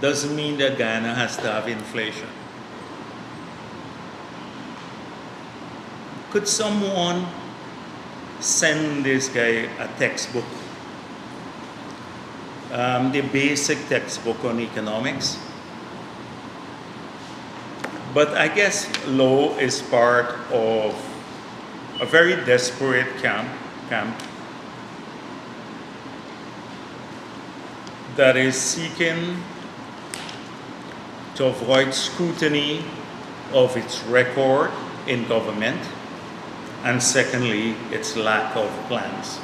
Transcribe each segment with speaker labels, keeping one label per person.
Speaker 1: doesn't mean that Guyana has to have inflation. Could someone send this guy a textbook, the basic textbook on economics? But I guess law is part of a very desperate camp that is seeking to avoid scrutiny of its record in government, and secondly, its lack of plans.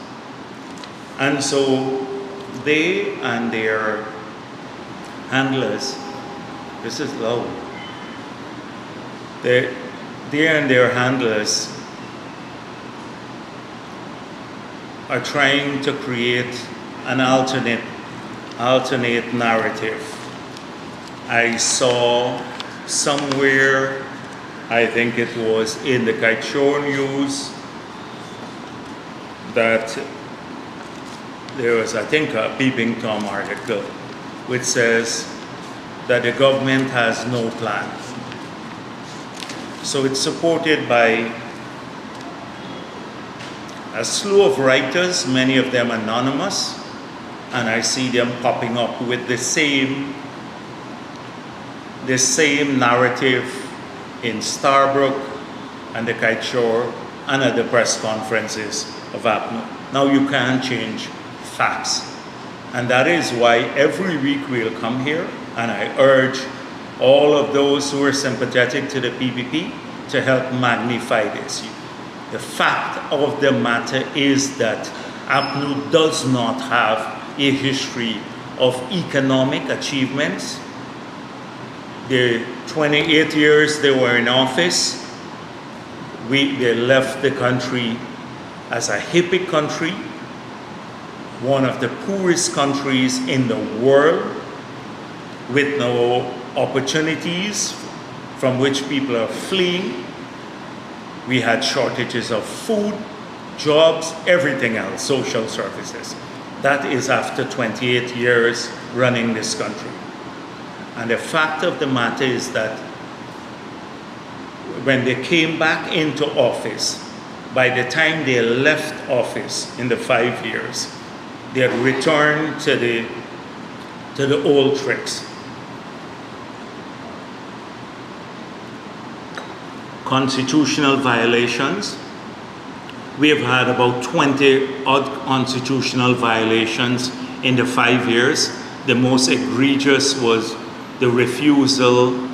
Speaker 1: And so they and their handlers, this is low, they and their handlers are trying to create an alternate narrative. I saw somewhere, I think it was in the Kaichor News, that there was, I think, a Peeping Tom article which says that the government has no plan. So it's supported by a slew of writers, many of them anonymous, and I see them popping up with the same narrative in Starbrook and the Kaichor and at the press conferences of APNU. Now you can't change facts. And that is why every week we'll come here, and I urge all of those who are sympathetic to the PPP to help magnify this. The fact of the matter is that APNU does not have a history of economic achievements. The 28 years they were in office, they left the country as a hippie country, one of the poorest countries in the world, with no opportunities from which people are fleeing. We had shortages of food, jobs, everything else, social services. That is after 28 years running this country. And the fact of the matter is that when they came back into office, by the time they left office in the 5 years, they had returned to the old tricks. Constitutional violations. We have had about 20 odd constitutional violations in the 5 years. The most egregious was the refusal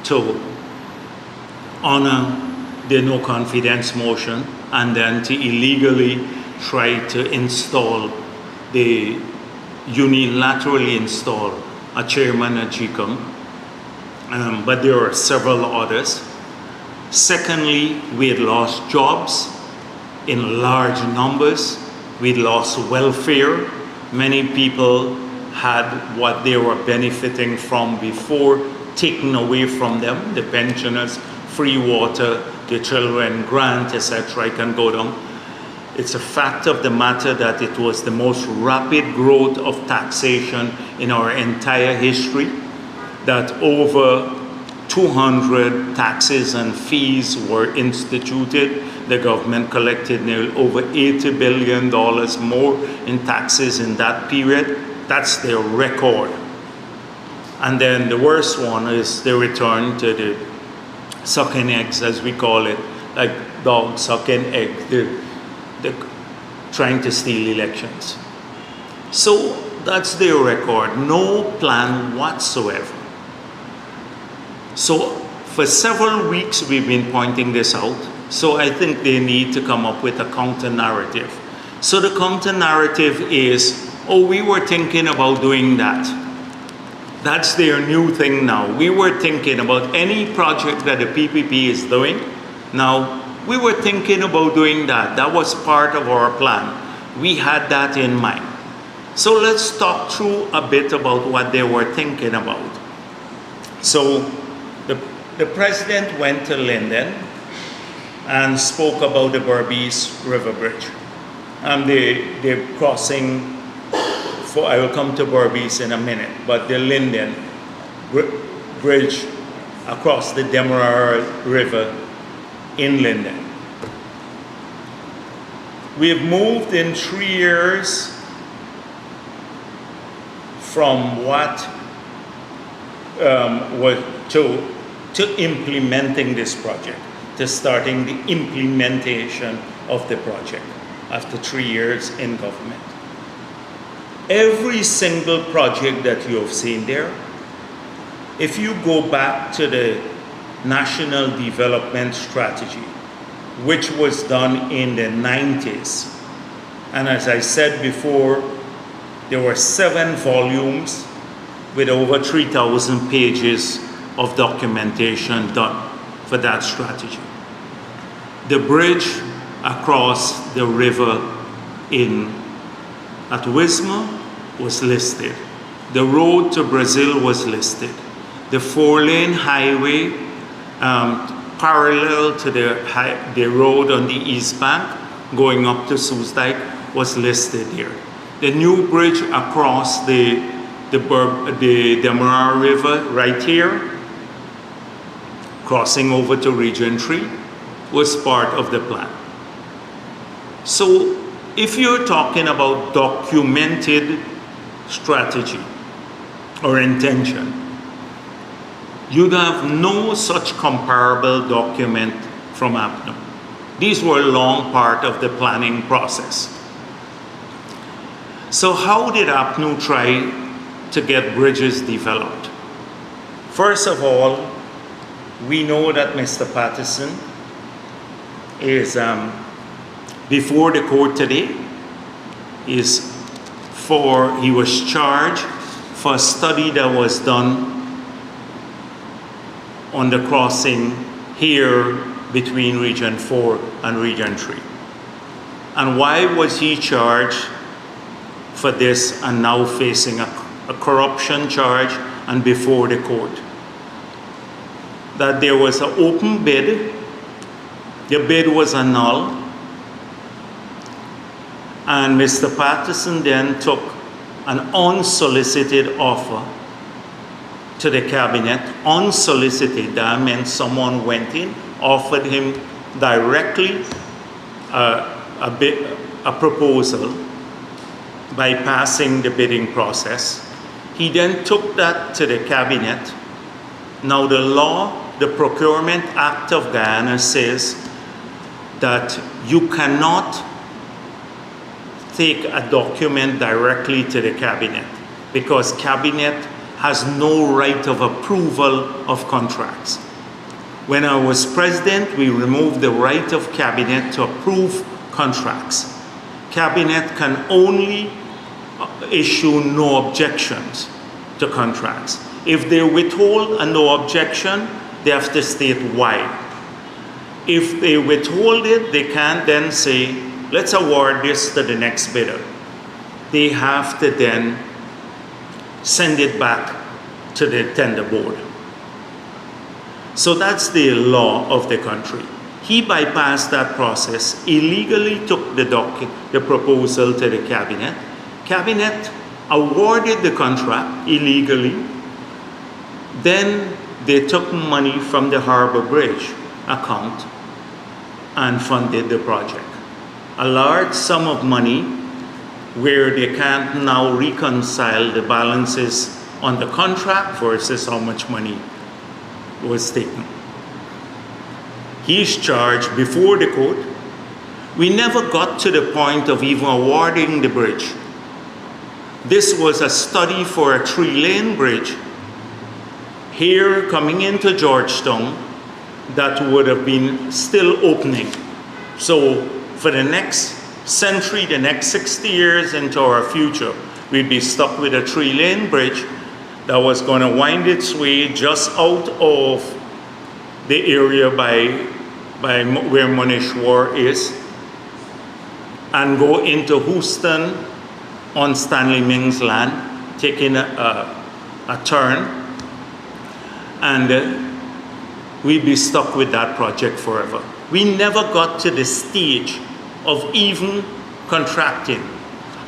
Speaker 1: to honor the no confidence motion and then to illegally try to unilaterally install a chairman at GCOM. But there are several others. Secondly, we had lost jobs in large numbers. We'd lost welfare. Many people had what they were benefiting from before taken away from them, the pensioners, free water, the children grant, etc. I can go down. It's a fact of the matter that it was the most rapid growth of taxation in our entire history, that over 200 taxes and fees were instituted. The government collected nearly over $80 billion more in taxes in that period. That's their record. And then the worst one is the return to the sucking eggs, as we call it, like dogs sucking eggs, the trying to steal elections. So that's their record, no plan whatsoever. So for several weeks we've been pointing this out. So I think they need to come up with a counter narrative. So the counter narrative is, oh, we were thinking about doing that. That's their new thing now. We were thinking about any project that the PPP is doing. Now, we were thinking about doing that. That was part of our plan. We had that in mind. So let's talk through a bit about what they were thinking about. So the president went to Linden and spoke about the Berbice River Bridge and the crossing I will come to Berbice in a minute, but the Linden Bridge across the Demerara River in Linden. We've moved in 3 years from what was to implementing this project, to starting the implementation of the project after 3 years in government. Every single project that you have seen there, if you go back to the National Development Strategy, which was done in the 90s, and as I said before, there were 7 volumes with over 3,000 pages of documentation done for that strategy. The bridge across the river at Wisma was listed. The road to Brazil was listed. The 4-lane highway parallel to the road on the east bank going up to Soesdijk was listed here. The new bridge across the Demerara River right here, crossing over to Region 3, was part of the plan. So if you're talking about documented strategy or intention, you'd have no such comparable document from APNU. These were a long part of the planning process. So how did APNU try to get bridges developed? First of all, we know that Mr. Patterson is before the court today. He was charged for a study that was done on the crossing here between Region 4 and Region 3. And why was he charged for this and now facing a corruption charge and before the court? That there was an open bid, the bid was annulled, and Mr. Patterson then took an unsolicited offer to the cabinet. Unsolicited, that meant someone went in, offered him directly a proposal, bypassing the bidding process. He then took that to the cabinet. Now the law, the Procurement Act of Guyana says that you cannot take a document directly to the cabinet because cabinet has no right of approval of contracts. When I was president, we removed the right of cabinet to approve contracts. Cabinet can only issue no objections to contracts. If they withhold a no objection, they have to state why. If they withhold it, they can't then say, let's award this to the next bidder. They have to then send it back to the tender board. So that's the law of the country. He bypassed that process, illegally took the proposal to the cabinet. Cabinet awarded the contract illegally. Then they took money from the Harbor Bridge account and funded the project. A large sum of money where they can't now reconcile the balances on the contract versus how much money was taken. He's charged before the court. We never got to the point of even awarding the bridge. This was a study for a 3-lane bridge here coming into Georgetown that would have been still opening. So for the next century, the next 60 years into our future, we'd be stuck with a 3-lane bridge that was going to wind its way just out of the area by where Monishwar is and go into Houston on Stanley Ming's land, taking a turn, and we'd be stuck with that project forever. We never got to the stage of even contracting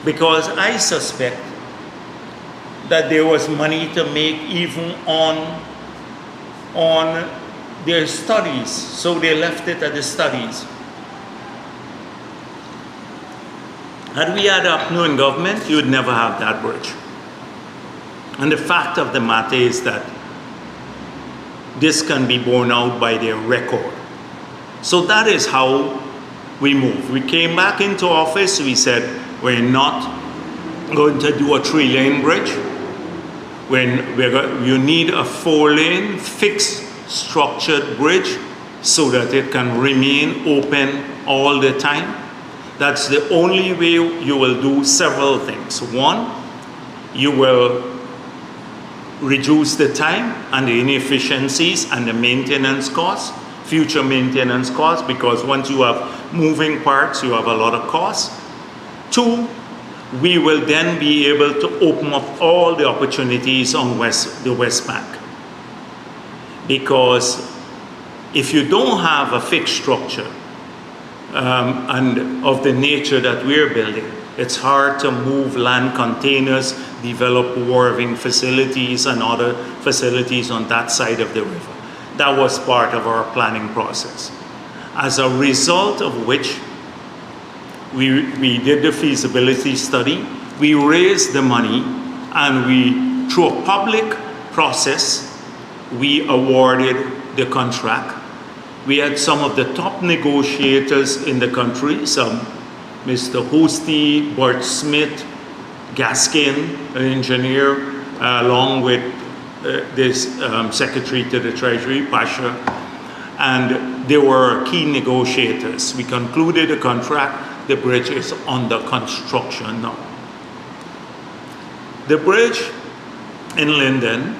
Speaker 1: because I suspect that there was money to make even on their studies, so they left it at the studies. Had we had APNU in government, you would never have that bridge. And the fact of the matter is that this can be borne out by their record. So that is how we moved. We came back into office, we said, we're not going to do a 3-lane bridge. You need a 4-lane fixed structured bridge so that it can remain open all the time. That's the only way you will do several things. One, you will reduce the time and the inefficiencies and the maintenance costs, future maintenance costs, because once you have moving parts, you have a lot of costs. Two, we will then be able to open up all the opportunities on the West Bank. Because if you don't have a fixed structure and of the nature that we're building, it's hard to move land containers, develop wharving facilities and other facilities on that side of the river. That was part of our planning process. As a result of which, we did the feasibility study, we raised the money, and through a public process, we awarded the contract. We had some of the top negotiators in the country, some Mr. Hosty, Bert Smith, Gaskin, an engineer, along with this Secretary to the Treasury, Pasha, and they were key negotiators. We concluded the contract. The bridge is under construction now. The bridge in Linden,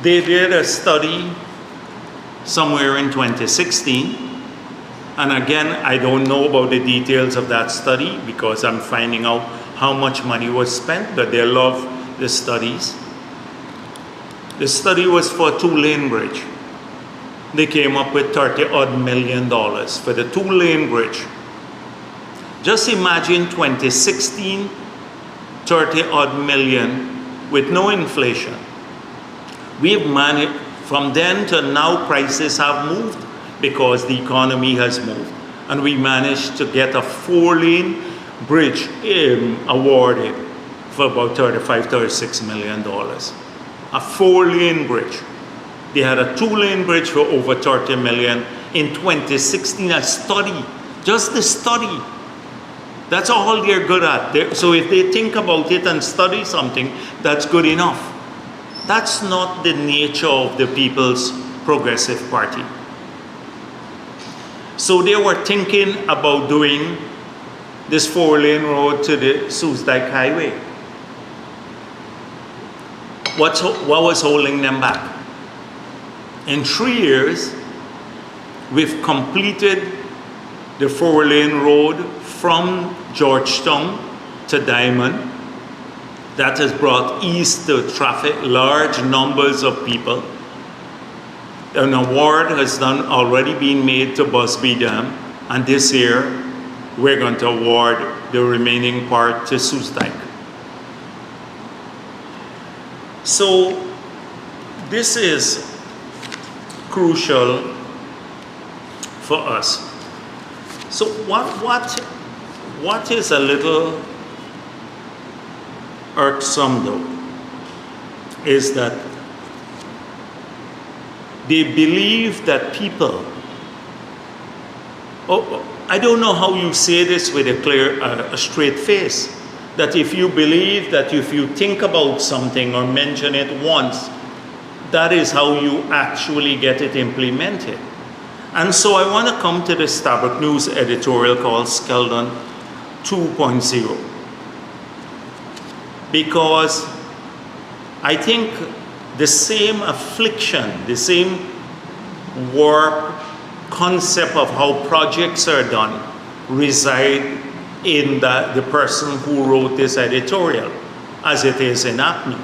Speaker 1: they did a study somewhere in 2016. And again, I don't know about the details of that study because I'm finding out how much money was spent, but they love the studies. The study was for a 2-lane bridge. They came up with $30-odd million for the 2-lane bridge. Just imagine 2016, 30-odd million with no inflation. We've managed, from then to now, prices have moved because the economy has moved. And we managed to get a 4-lane bridge awarded for about $35-36 million. A 4-lane bridge. They had a 2-lane bridge for over 30 million. In 2016, a study, just the study. That's all they're good at. So if they think about it and study something, that's good enough. That's not the nature of the People's Progressive Party. So they were thinking about doing this 4-lane road to the Soesdijk Highway. What was holding them back? In 3 years, we've completed the 4-lane road from Georgetown to Diamond. That has brought ease to traffic, large numbers of people. An award has already been made to Busby Dam, and this year we're going to award the remaining part to Soesdijk. So this is crucial for us. So what is a little irksome though is that they believe that people, I don't know how you say this with a straight face, that if you believe that if you think about something or mention it once, that is how you actually get it implemented. And so I want to come to the Starbuck News editorial called Skeldon 2.0. Because I think the same affliction, the same warped concept of how projects are done reside in the person who wrote this editorial, as it is in APNU.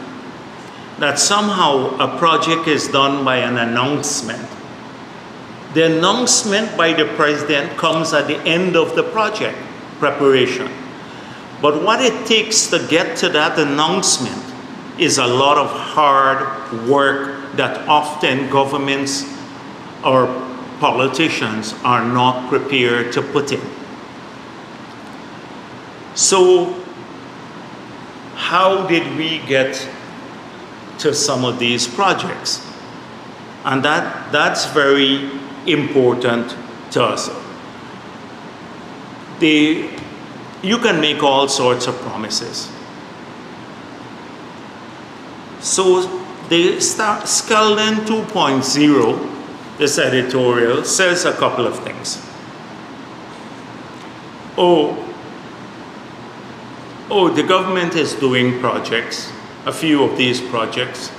Speaker 1: That somehow a project is done by an announcement. The announcement by the president comes at the end of the project preparation. But what it takes to get to that announcement is a lot of hard work that often governments or politicians are not prepared to put in. So how did we get to some of these projects? And that's very important to us. You can make all sorts of promises. So the Skeldon 2.0, this editorial, says a couple of things. The government is doing projects, a few of these projects,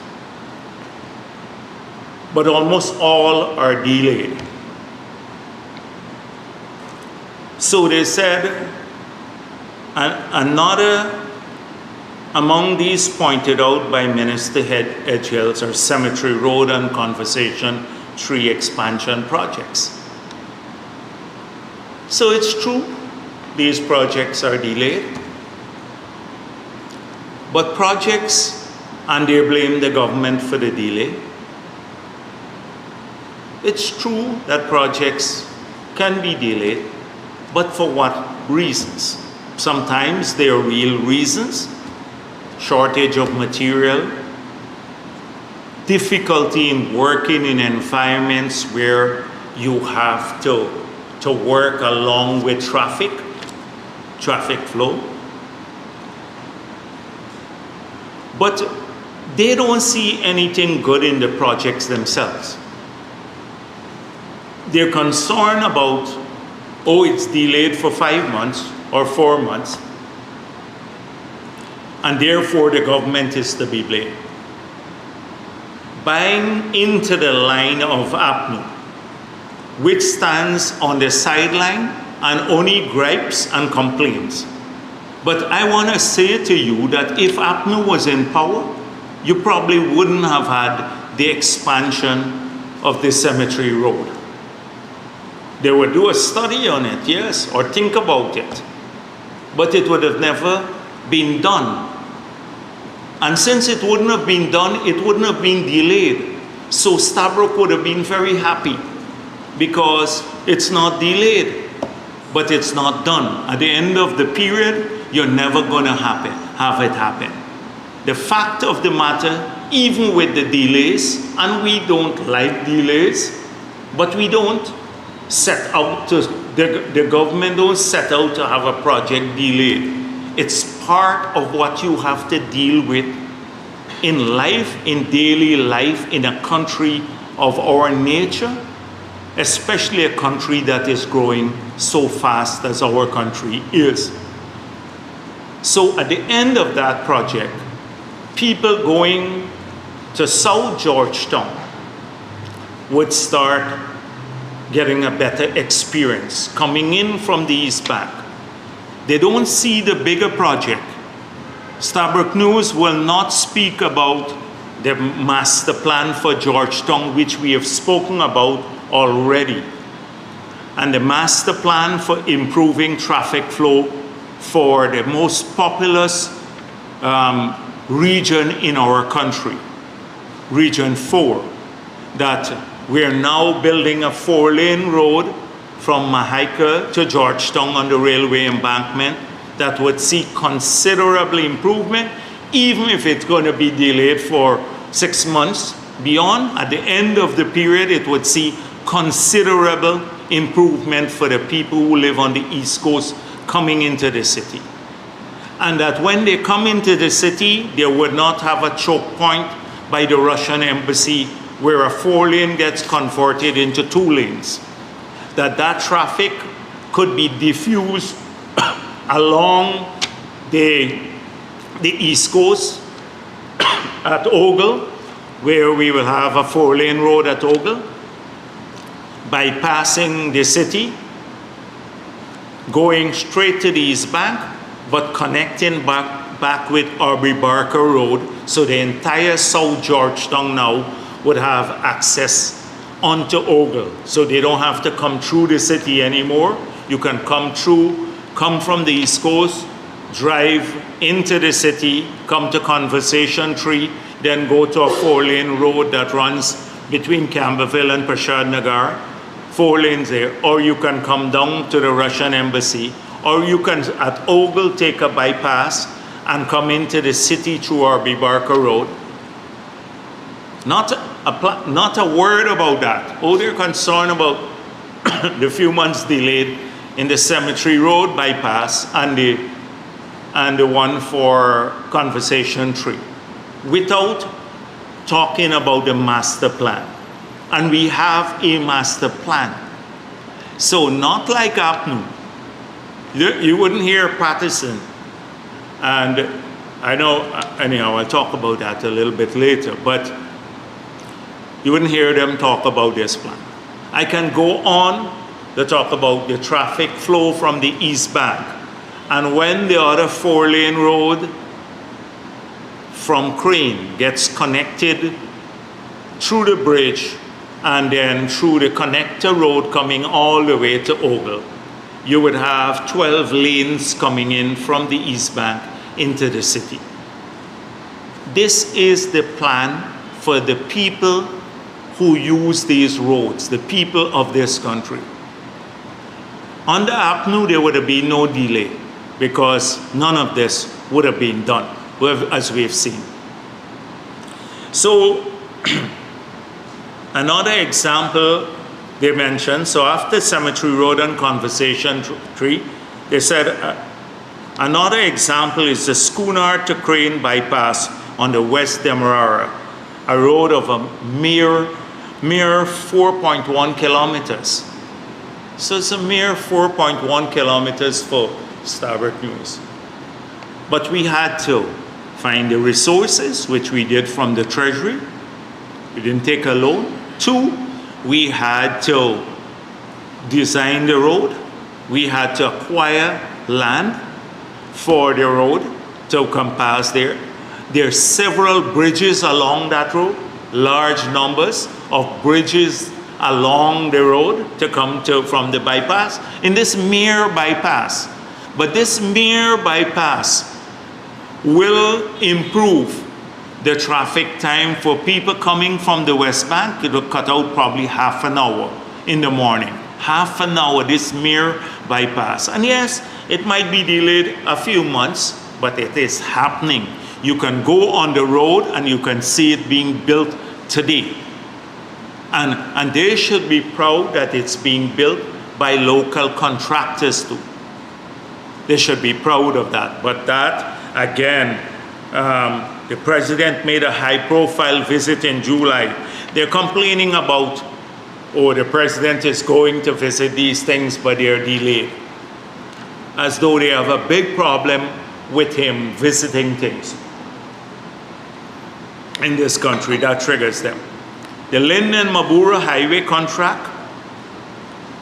Speaker 1: but almost all are delayed. So they said, another among these pointed out by Minister Edgels are Cemetery Road and Conversation 3 expansion projects. So it's true, these projects are delayed. But projects, and they blame the government for the delay. It's true that projects can be delayed, but for what reasons? Sometimes there are real reasons: shortage of material, difficulty in working in environments where you have to work along with traffic flow. But they don't see anything good in the projects themselves. They're concerned about, it's delayed for 5 months or 4 months, and therefore the government is to be blamed. Buying into the line of APNU, which stands on the sideline and only gripes and complains. But I want to say to you that if APNU was in power, you probably wouldn't have had the expansion of the Cemetery Road. They would do a study on it, yes, or think about it. But it would have never been done. And since it wouldn't have been done, it wouldn't have been delayed. So Stabroek would have been very happy because it's not delayed, but it's not done. At the end of the period, you're never going to have it happen. The fact of the matter, even with the delays, and we don't like delays, but we don't set out to, the government don't set out to have a project delayed. It's part of what you have to deal with in life, in daily life, in a country of our nature, especially a country that is growing so fast as our country is. So at the end of that project, people going to South Georgetown would start getting a better experience coming in from the East Bank. They don't see the bigger project. Stabroek News will not speak about the master plan for Georgetown, which we have spoken about already, and the master plan for improving traffic flow for the most populous region in our country, Region 4, that we're now building a 4-lane road from Mahaica to Georgetown on the railway embankment that would see considerable improvement, even if it's going to be delayed for 6 months. Beyond, at the end of the period, it would see considerable improvement for the people who live on the East Coast coming into the city. And that when they come into the city, they would not have a choke point by the Russian embassy where a 4-lane gets converted into 2 lanes. That traffic could be diffused along the East Coast at Ogle, where we will have a 4-lane road at Ogle, bypassing the city, going straight to the East Bank, but connecting back with Aubrey Barker Road, so the entire South Georgetown now would have access onto Ogle. So they don't have to come through the city anymore. You can come from the East Coast, drive into the city, come to Conversation Tree, then go to a 4-lane road that runs between Camberville and Prashad Nagar, 4 lanes there, or you can come down to the Russian embassy, or you can at Ogle take a bypass and come into the city through Arby Barker Road. Not a word about that. Oh, they're concerned about the few months delayed in the Cemetery Road bypass and the one for Conversation Tree, without talking about the master plan. And we have a master plan. So not like APNU. You wouldn't hear Patterson. And I know, anyhow, I'll talk about that a little bit later, but you wouldn't hear them talk about this plan. I can go on to talk about the traffic flow from the East Bank. And when the other 4-lane road from Crane gets connected through the bridge and then through the connector road coming all the way to Ogle, you would have 12 lanes coming in from the East Bank into the city. This is the plan for the people who use these roads, the people of this country. Under APNU, there would have been no delay because none of this would have been done, as we've seen. So, another example they mentioned, so after Cemetery Road and Conversation Tree, they said another example is the Schooner to Crane bypass on the West Demerara, a road of a mere 4.1 kilometers. So it's a mere 4.1 kilometers for Starboard News. But we had to find the resources, which we did from the Treasury. We didn't take a loan. 2, we had to design the road. We had to acquire land for the road to come past there. There are several bridges along that road, large numbers of bridges along the road to come to from the bypass, in this mere bypass. But this mere bypass will improve the traffic time for people coming from the West Bank. It will cut out probably half an hour in the morning. Half an hour, this mere bypass. And yes, it might be delayed a few months, but it is happening. You can go on the road and you can see it being built today. And they should be proud that it's being built by local contractors too. They should be proud of that. But that, again, the president made a high-profile visit in July. They're complaining about, oh, the president is going to visit these things, but they're delayed. As though they have a big problem with him visiting things in this country. That triggers them. The Linden-Mabura Highway contract,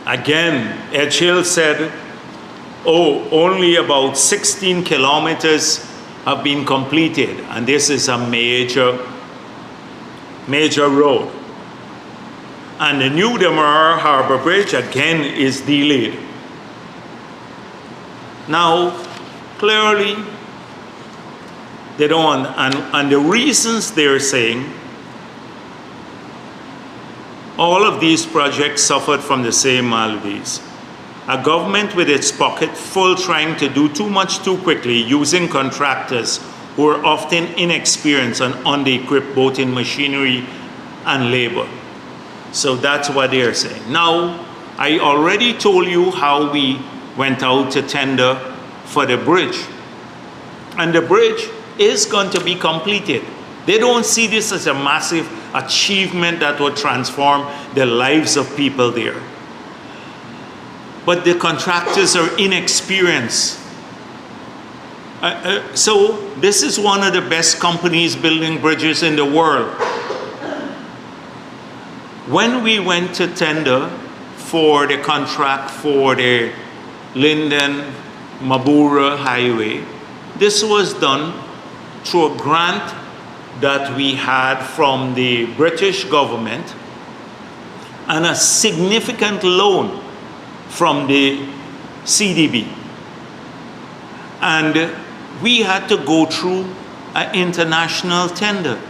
Speaker 1: again, Edgehill said, oh, only about 16 kilometers have been completed, and this is a major road. And the new Demerara Harbor Bridge, again, is delayed. Now, clearly, they don't, and the reasons they're saying, all of these projects suffered from the same maladies. A government with its pocket full trying to do too much too quickly, using contractors who are often inexperienced and under-equipped both in machinery and labor. So that's what they're saying. Now, I already told you how we went out to tender for the bridge. And the bridge is going to be completed. They don't see this as a massive achievement that will transform the lives of people there. But the contractors are inexperienced. So this is one of the best companies building bridges in the world. When we went to tender for the contract for the Linden-Mabura Highway, this was done through a grant that we had from the British government and a significant loan from the CDB. And we had to go through an international tender.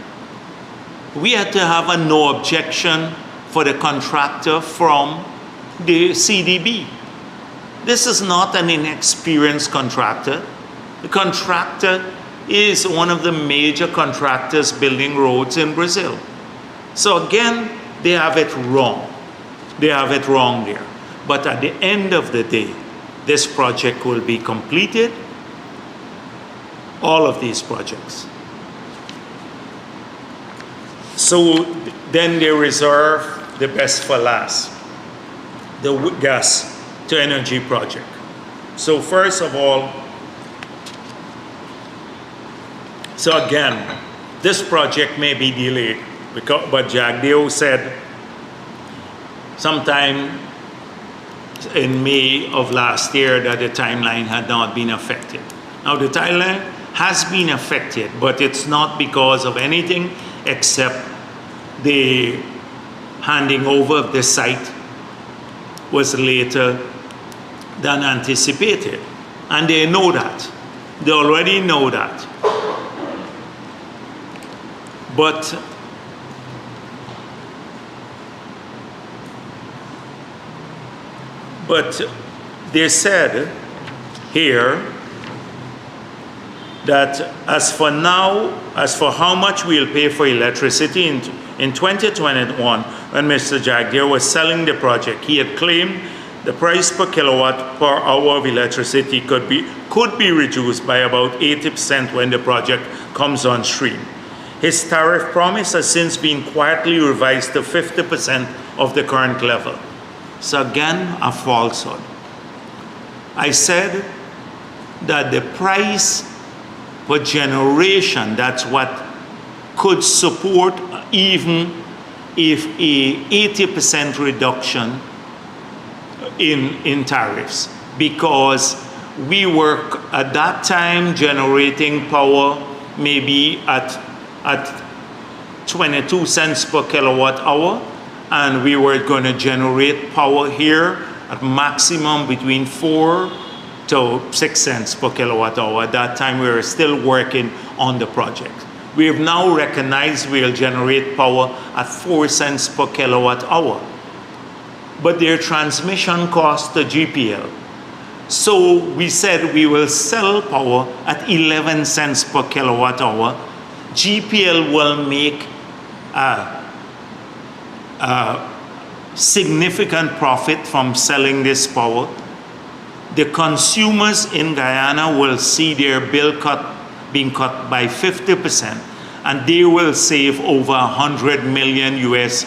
Speaker 1: We had to have a no objection for the contractor from the CDB. This is not an inexperienced contractor. The contractor is one of the major contractors building roads in Brazil. So again, they have it wrong. They have it wrong there. But at the end of the day, this project will be completed. All of these projects. So then they reserve the best for last, the gas to energy project. So first of all, so again, this project may be delayed, but Jagdeo said sometime in May of last year that the timeline had not been affected. Now the timeline has been affected, but it's not because of anything except the handing over of the site was later than anticipated. And they know that. They already know that. But they said here that as for now, as for how much we'll pay for electricity in 2021, when Mr. Jagdeo was selling the project, he had claimed the price per kilowatt per hour of electricity could be reduced by about 80% when the project comes on stream. His tariff promise has since been quietly revised to 50% of the current level. So again, a falsehood. I said that the price per generation, that's what could support even if a 80% reduction in tariffs, because we were at that time generating power maybe at 22 cents per kilowatt hour, and we were going to generate power here at maximum between 4 to 6 cents per kilowatt hour. At that time, we were still working on the project. We have now recognized we'll generate power at 4 cents per kilowatt hour. But their transmission cost to GPL. So we said we will sell power at 11 cents per kilowatt hour. GPL will make a significant profit from selling this power. The consumers in Guyana will see their bill being cut by 50%, and they will save over 100 million US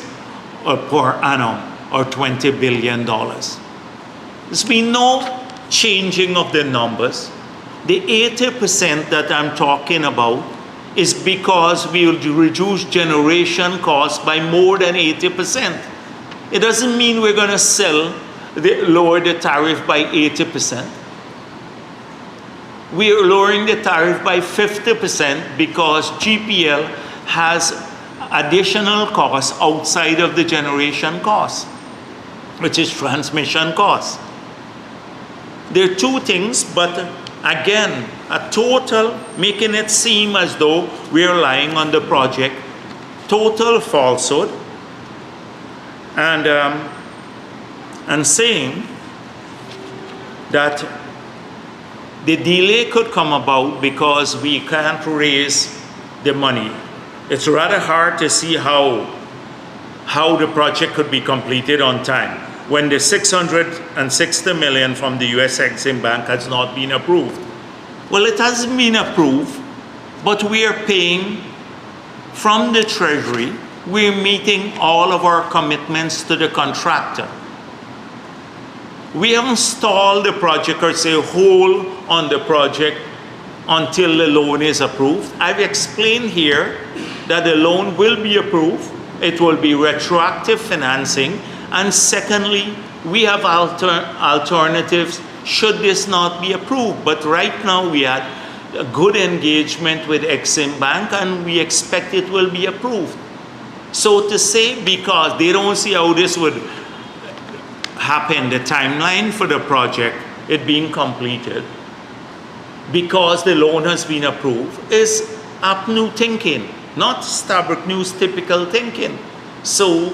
Speaker 1: per annum, or $20 billion. There's been no changing of the numbers. The 80% that I'm talking about is because we will reduce generation costs by more than 80%. It doesn't mean we're going to lower the tariff by 80%. We are lowering the tariff by 50% because GPL has additional costs outside of the generation costs, which is transmission costs. There are two things, but again, a total, making it seem as though we are lying on the project, total falsehood, and saying that the delay could come about because we can't raise the money. It's rather hard to see how the project could be completed on time when the $660 million from the US Exim Bank has not been approved. Well, it hasn't been approved, but we are paying from the Treasury. We're meeting all of our commitments to the contractor. We haven't stalled the project or say hold on the project until the loan is approved. I've explained here that the loan will be approved. It will be retroactive financing. And secondly, we have alternatives should this not be approved. But right now we had a good engagement with Exim Bank and we expect it will be approved. So to say because they don't see how this would happen, the timeline for the project, it being completed, because the loan has been approved, is new thinking, not Starbuck News typical thinking. So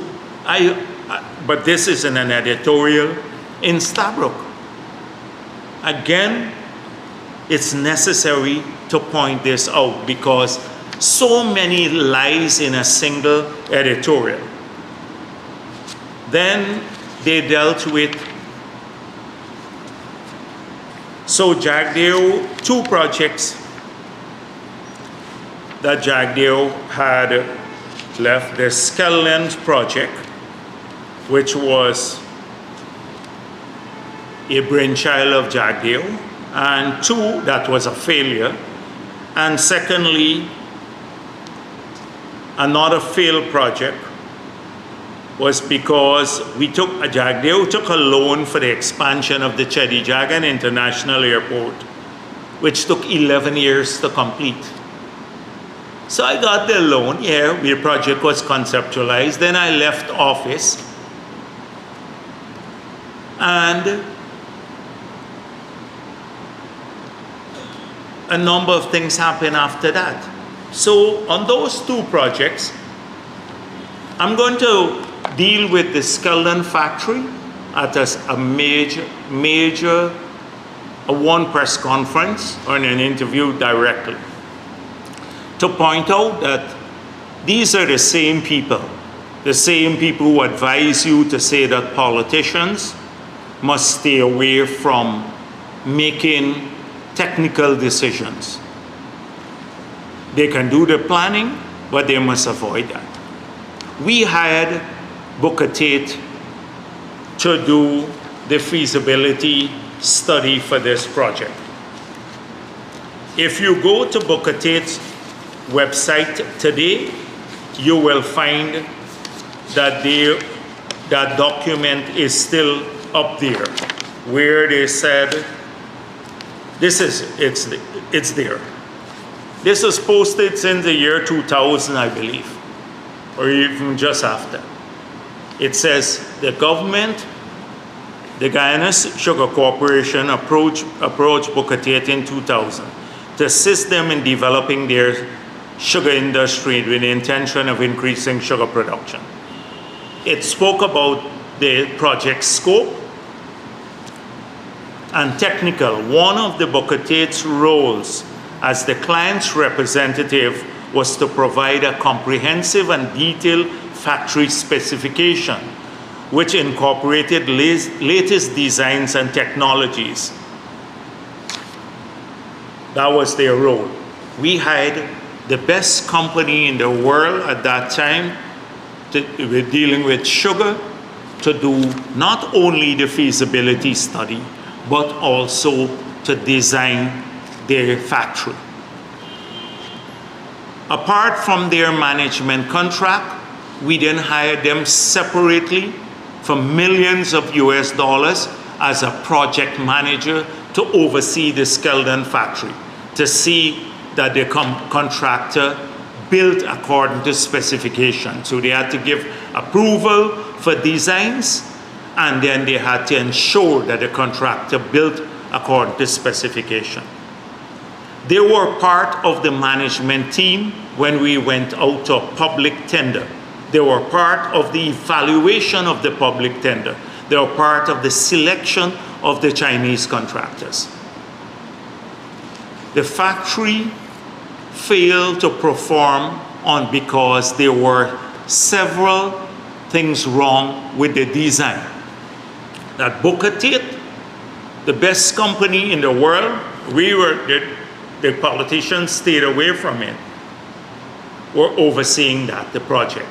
Speaker 1: but this is in an editorial in Starbuck. Again, it's necessary to point this out because so many lies in a single editorial. Then they dealt with, so Jagdeo, two projects that Jagdeo had left, the Skelland project, which was a brainchild of Jagdeo, and two, that was a failure. And secondly, another failed project was because Jagdeo took a loan for the expansion of the Chedijagan International Airport, which took 11 years to complete. So I got the loan, the project was conceptualized, then I left office, and a number of things happened after that. So on those two projects, I'm going to deal with the Skelland factory at a major one press conference or in an interview directly, to point out that these are the same people who advise you to say that politicians must stay away from making technical decisions. They can do the planning, but they must avoid that. We hired Booker Tate to do the feasibility study for this project. If you go to Booker Tate's website today, you will find that that document is still up there, where they said, it's there. This was posted since the year 2000, I believe, or even just after. It says the government, the Guyana Sugar Corporation approached Booker Tate in 2000 to assist them in developing their sugar industry with the intention of increasing sugar production. It spoke about the project scope and technical. One of the Booker Tate's roles as the client's representative was to provide a comprehensive and detailed factory specification, which incorporated latest designs and technologies. That was their role. We hired the best company in the world at that time with dealing with sugar to do not only the feasibility study, but also to design their factory. Apart from their management contract, we then hired them separately for millions of US dollars as a project manager to oversee the Skelland factory, to see that the contractor built according to specification. So they had to give approval for designs, and then they had to ensure that the contractor built according to specification. They were part of the management team when we went out to public tender. They were part of the evaluation of the public tender. They were part of the selection of the Chinese contractors. The factory failed to perform because there were several things wrong with the design. That Booker Tate, the best company in the world, the politicians stayed away from it, were overseeing the project.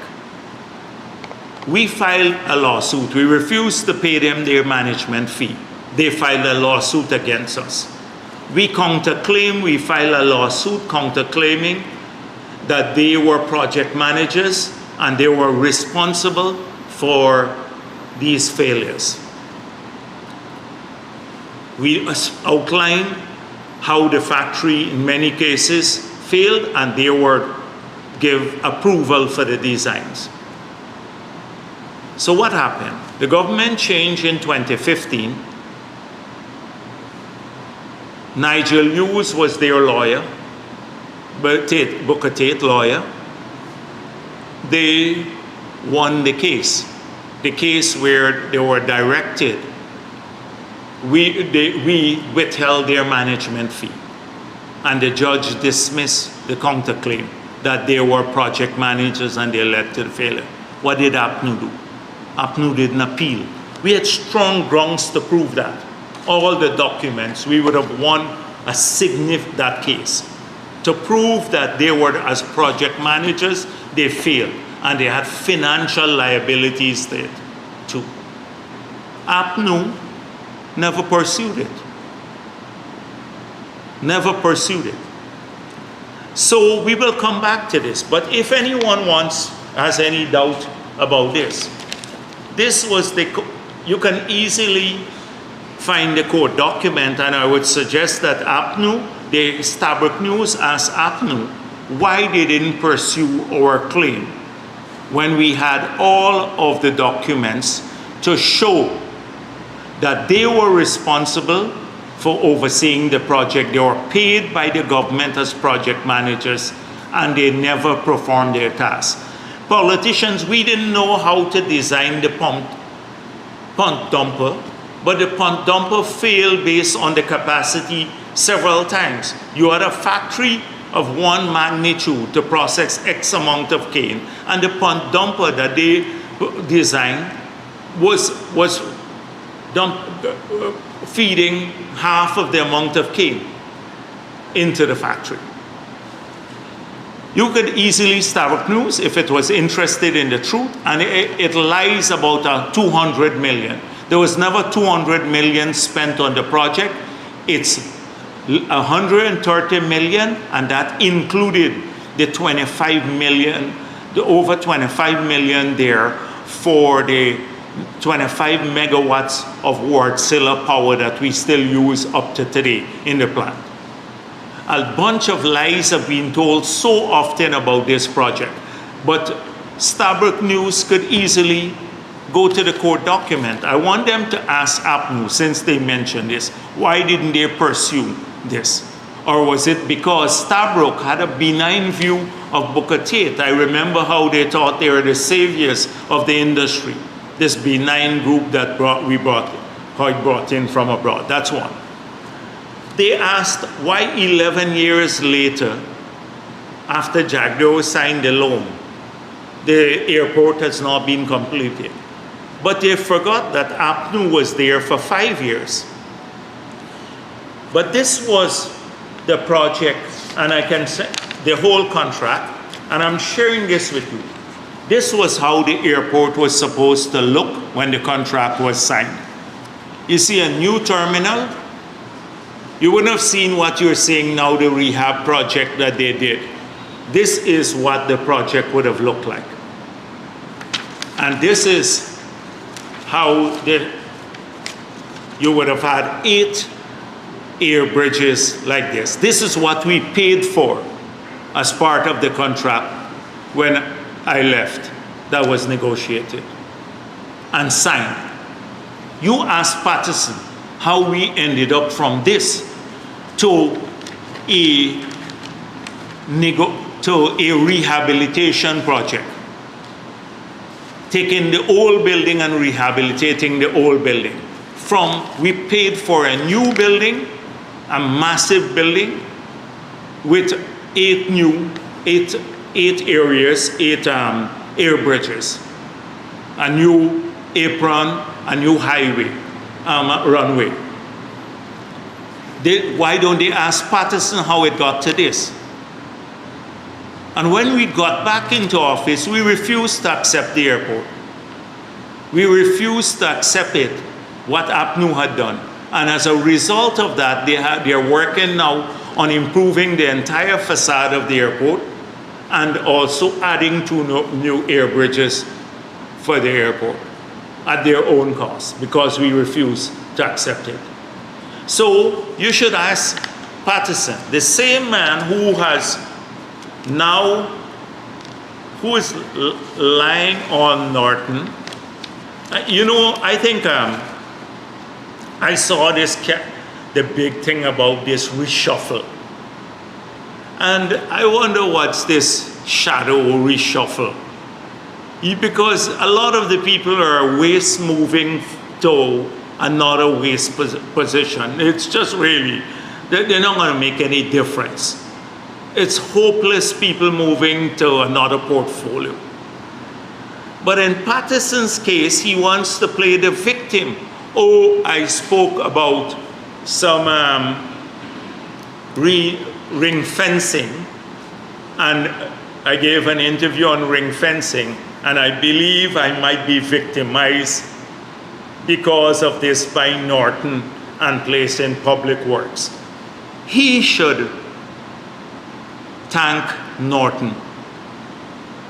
Speaker 1: We filed a lawsuit. We refused to pay them their management fee. They filed a lawsuit against us. We counterclaim, we filed a lawsuit counterclaiming that they were project managers and they were responsible for these failures. We outlined how the factory in many cases failed and they were give approval for the designs. So what happened? The government changed in 2015. Nigel Hughes was their lawyer, Booker Tate lawyer. They won the case where they were directed. We withheld their management fee, and the judge dismissed the counterclaim that they were project managers and they led to the failure. What did APNU do? APNU didn't appeal. We had strong grounds to prove that. All the documents, we would have won that case. To prove that they were, as project managers, they failed, and they had financial liabilities there too. APNU never pursued it. Never pursued it. So we will come back to this, but if anyone has any doubt about this, you can easily find the court document, and I would suggest that APNU, the Stabroek News asked APNU why they didn't pursue our claim when we had all of the documents to show that they were responsible for overseeing the project. They were paid by the government as project managers, and they never performed their tasks. Politicians, we didn't know how to design the pump dumper, but the pump dumper failed based on the capacity several times. You had a factory of one magnitude to process X amount of cane, and the pump dumper that they designed was feeding half of the amount of cane into the factory. You could easily Stabroek News, if it was interested in the truth, and it lies about 200 million. There was never 200 million spent on the project. It's 130 million, and that included the 25 million, the over 25 million there for the 25 megawatts of Wärtsilä power that we still use up to today in the plant. A bunch of lies have been told so often about this project, but Stabroek News could easily go to the court document. I want them to ask APNU, since they mentioned this, why didn't they pursue this? Or was it because Stabroek had a benign view of Booker Tate? I remember how they thought they were the saviors of the industry. This benign group that we brought in from abroad. That's one. They asked why 11 years later, after Jagdeo signed the loan, the airport has not been completed. But they forgot that APNU was there for 5 years. But this was the project, and I can say the whole contract, and I'm sharing this with you. This was how the airport was supposed to look when the contract was signed. You see a new terminal. You wouldn't have seen what you're seeing now, the rehab project that they did. This is what the project would have looked like. And this is how you would have had 8 air bridges like this. This is what we paid for as part of the contract when I left, that was negotiated and signed. You ask Patterson how we ended up from this to a rehabilitation project. Taking the old building and rehabilitating the old building. We paid for a new building, a massive building with 8 areas, 8 air bridges, a new apron, a new highway, runway. Why don't they ask Patterson how it got to this? And when we got back into office, we refused to accept the airport. We refused to accept it, what APNU had done. And as a result of that, they're working now on improving the entire facade of the airport and also adding 2 new air bridges for the airport at their own cost, because we refuse to accept it. So you should ask Patterson, the same man who is lying on Norton. You know, I think I saw this the big thing about this reshuffle. And I wonder what's this shadow reshuffle. Because a lot of the people are waste moving to another waste position. It's just really, they're not going to make any difference. It's hopeless people moving to another portfolio. But in Patterson's case, he wants to play the victim. Oh, I spoke about some ring fencing, and I gave an interview on ring fencing, and I believe I might be victimized because of this by Norton and placed in Public Works. He should thank Norton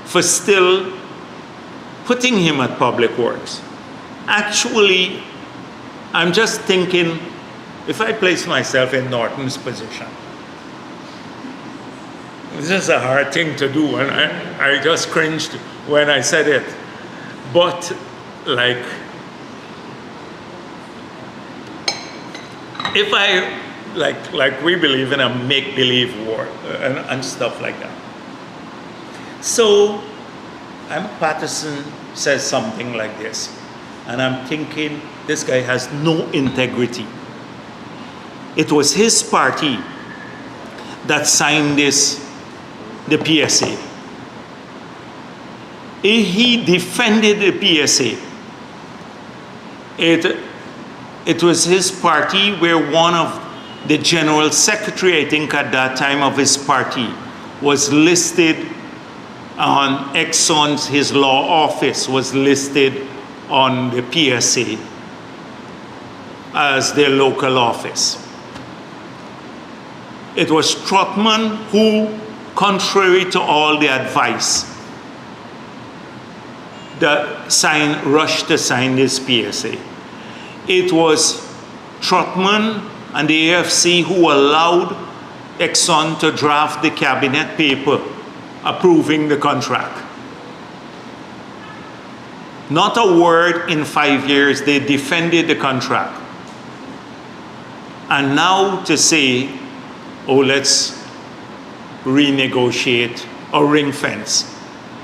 Speaker 1: for still putting him at Public Works. Actually, I'm just thinking, if I place myself in Norton's position, this is a hard thing to do, and I just cringed when I said it. But like, if I, like we believe in a make-believe war and stuff like that. So, Patterson says something like this, and I'm thinking, this guy has no integrity. It was his party that signed this, the PSA. He defended the PSA. It was his party where one of the general secretary, I think at that time of his party, was listed on Exxon's, his law office was listed on the PSA as their local office. It was Trotman who, contrary to all the advice, rushed to sign this PSA. It was Trotman and the AFC who allowed Exxon to draft the cabinet paper approving the contract. Not a word in 5 years, they defended the contract. And now to say, oh, let's renegotiate or ring fence.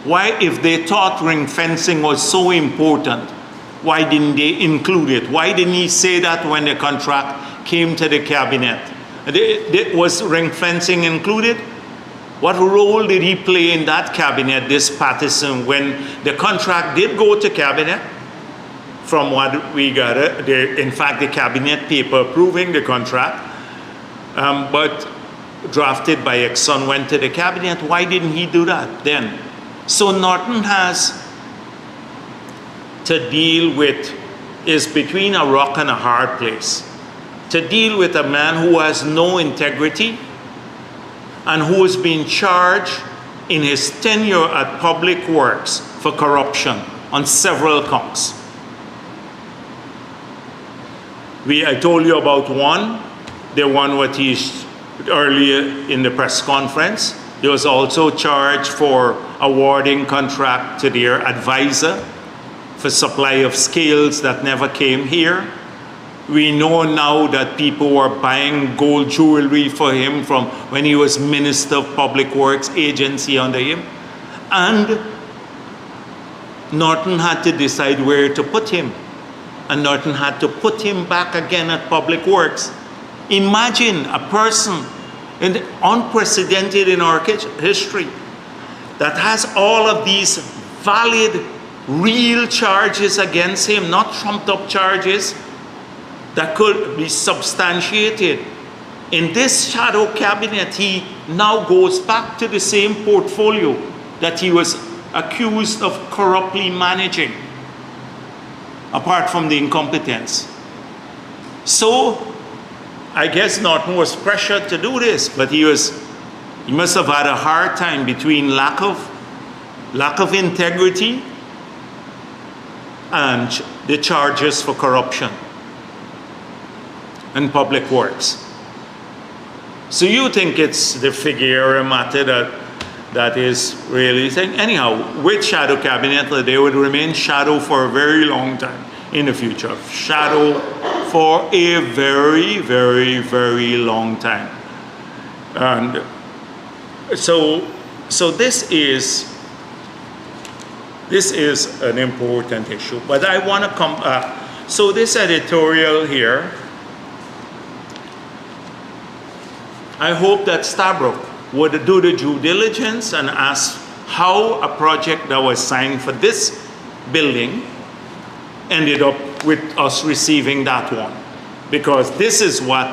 Speaker 1: Why, if they thought ring fencing was so important, why didn't they include it? Why didn't he say that when the contract came to the cabinet? Was ring fencing included? What role did he play in that cabinet, this Patterson, when the contract did go to cabinet? From what we got, in fact, the cabinet paper approving the contract, but drafted by Exxon went to the cabinet. Why didn't he do that then? So Norton has to deal with, is between a rock and a hard place, to deal with a man who has no integrity and who is being charged in his tenure at Public Works for corruption on several counts. I told you about one, the one what he's earlier in the press conference. He was also charged for awarding contract to their advisor for supply of scales that never came here. We know now that people were buying gold jewelry for him from when he was Minister of Public Works agency under him. And Norton had to decide where to put him. And Norton had to put him back again at Public Works. Imagine a person unprecedented in our history that has all of these valid, real charges against him, not trumped up charges, that could be substantiated. In this shadow cabinet, he now goes back to the same portfolio that he was accused of corruptly managing, apart from the incompetence. So, I guess Norton was pressured to do this, but he must have had a hard time between lack of integrity and the charges for corruption and Public Works. So you think it's the Figueroa matter that is really saying, anyhow, with shadow cabinet, they would remain shadow for a very long time in the future. Shadow for a very, very, very long time. And so this is an important issue. But I want to come so this editorial here, I hope that Stabrook would do the due diligence and ask how a project that was signed for this building ended up with us receiving that one. Because this is what,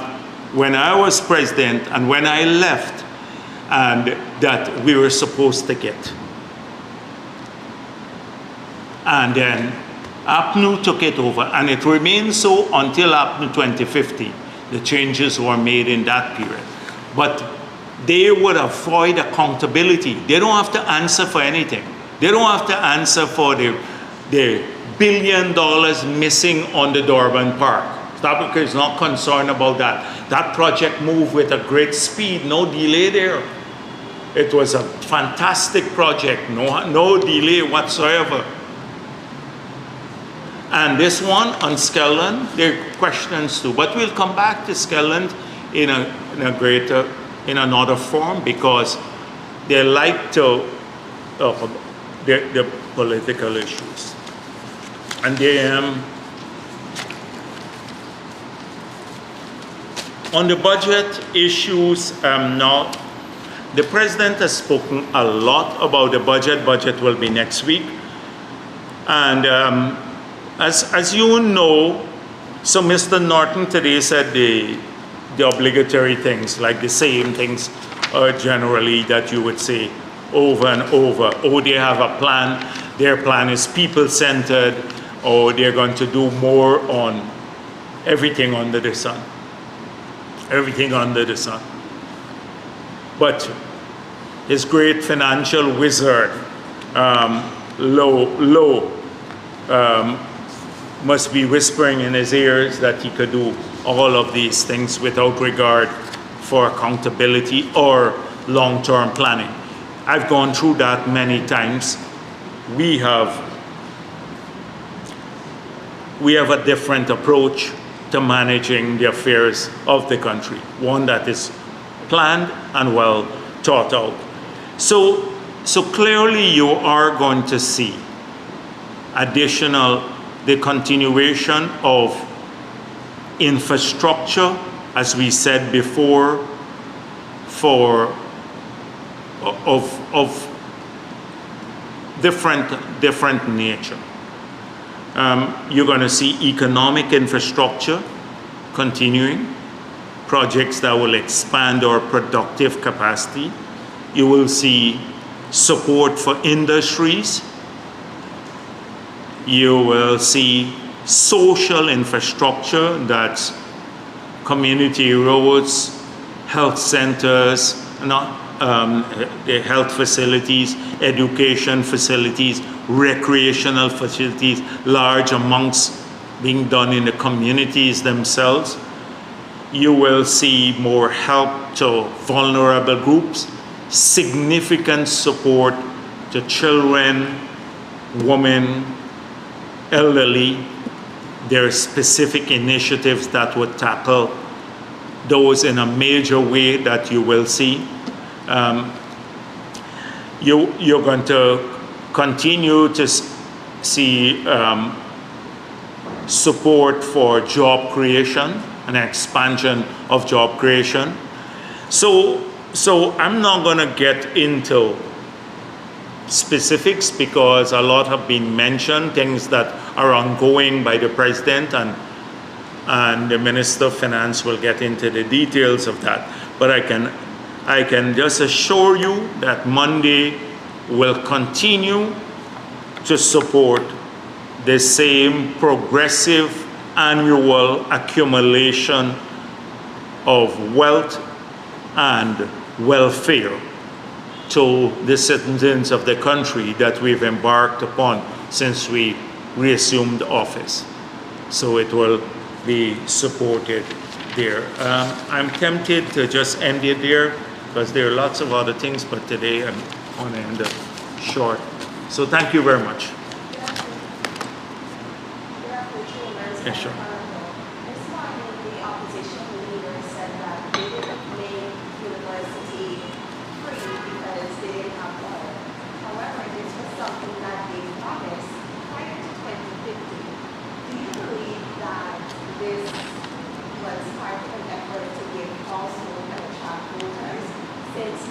Speaker 1: when I was president and when I left, and that we were supposed to get. And then APNU took it over, and it remained so until APNU 2050. The changes were made in that period. But they would avoid accountability. They don't have to answer for anything. They don't have to answer for the $1 billion missing on the Durban Park. Stabrook is not concerned about that. That project moved with a great speed, no delay there. It was a fantastic project, no delay whatsoever. And this one on Skelland, there are questions too. But we'll come back to Skelland in another form, because they like to the political issues. And they on the budget issues now, the president has spoken a lot about the budget. Budget will be next week. And as you know, so Mr. Norton today said the obligatory things, like the same things generally that you would say over and over. Oh, they have a plan. Their plan is people-centered, or they're going to do more on everything under the sun. Everything under the sun. But his great financial wizard, must be whispering in his ears that he could do all of these things without regard for accountability or long-term planning. I've gone through that many times. We have a different approach to managing the affairs of the country, one that is planned and well thought out. So clearly you are going to see the continuation of infrastructure, as we said before, of different nature. You're going to see economic infrastructure continuing, projects that will expand our productive capacity. You will see support for industries. You will see social infrastructure, that's community roads, health centers, the health facilities, education facilities, recreational facilities, large amounts being done in the communities themselves. You will see more help to vulnerable groups, significant support to children, women, elderly. There are specific initiatives that would tackle those in a major way that you will see. You're going to continue to see support for job creation and expansion of job creation. So I'm not going to get into specifics, because a lot have been mentioned, things that are ongoing by the president, and the Minister of Finance will get into the details of that. But I can just assure you that Monday will continue to support the same progressive annual accumulation of wealth and welfare to the citizens of the country that we've embarked upon since we reassumed office. So it will be supported there. I'm tempted to just end it there, because there are lots of other things, but today I'm going to end it short. So thank you very much. Yeah, sure.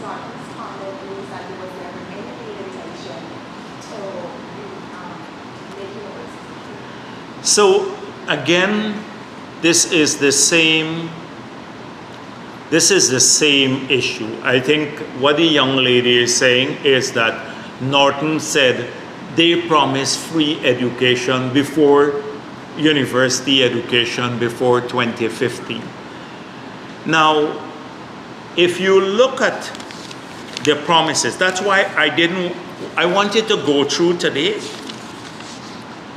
Speaker 2: not responded means that there was never any intention to make universities.
Speaker 1: So again, this is the same issue. I think what the young lady is saying is that Norton said they promised free education before university education before 2015. Now, if you look at the promises, that's why I wanted to go through today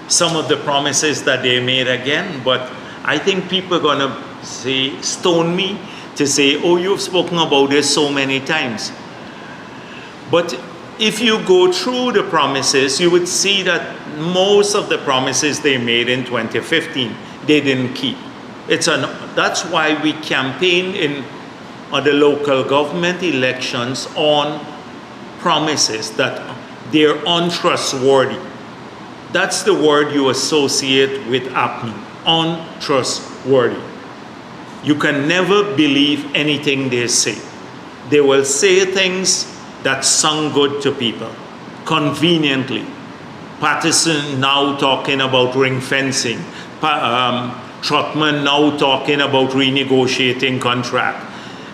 Speaker 1: some of the promises that they made again, but I think people are gonna stone me to say, oh, you've spoken about this so many times. But if you go through the promises, you would see that most of the promises they made in 2015, they didn't keep. That's why we campaign on the local government elections on promises that they're untrustworthy. That's the word you associate with APNI, untrustworthy. You can never believe anything they say. They will say things that sound good to people, conveniently. Patterson now talking about ring fencing. Trotman now talking about renegotiating contract.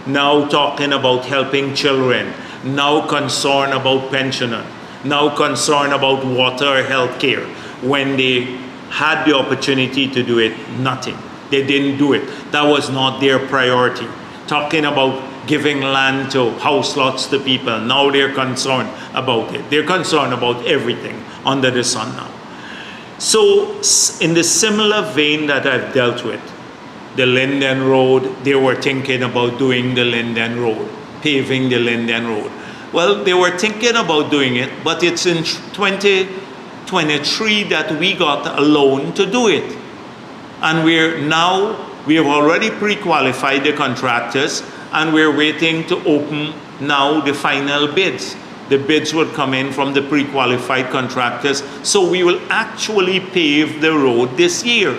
Speaker 1: Now talking about helping children. Now concerned about pensioners. Now concerned about water, health care. When they had the opportunity to do it, nothing. They didn't do it. That was not their priority. Talking about giving land to house lots to people. Now they're concerned about it. They're concerned about everything under the sun now. So in the similar vein that I've dealt with, the Linden Road, they were thinking about doing the Linden Road, paving the Linden Road. Well, they were thinking about doing it, but it's in 2023 that we got a loan to do it. And we have already pre-qualified the contractors, and we're waiting to open now the final bids. The bids would come in from the pre-qualified contractors, so we will actually pave the road this year.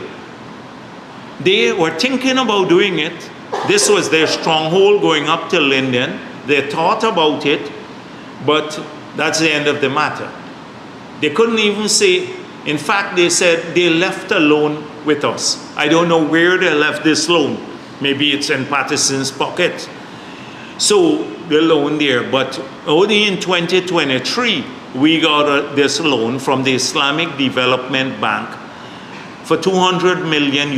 Speaker 1: They were thinking about doing it. This was their stronghold going up to Linden. They thought about it, but that's the end of the matter. They couldn't even say, in fact, they said they left a loan with us. I don't know where they left this loan. Maybe it's in Patterson's pocket. So the loan there, but only in 2023, we got this loan from the Islamic Development Bank for $200 million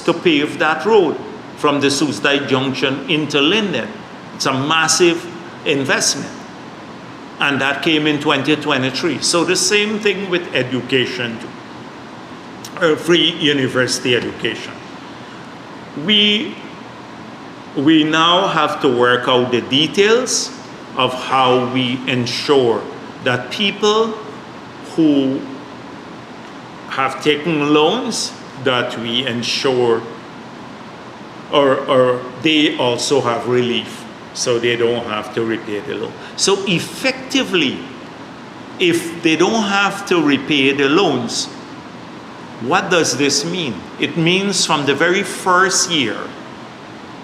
Speaker 1: to pave that road from the Susdai Junction into Linden. It's a massive investment. And that came in 2023. So the same thing with education, free university education. We now have to work out the details of how we ensure that people who have taken loans, that we ensure or they also have relief, so they don't have to repay the loan. So effectively, if they don't have to repay the loans, what does this mean? It means from the very first year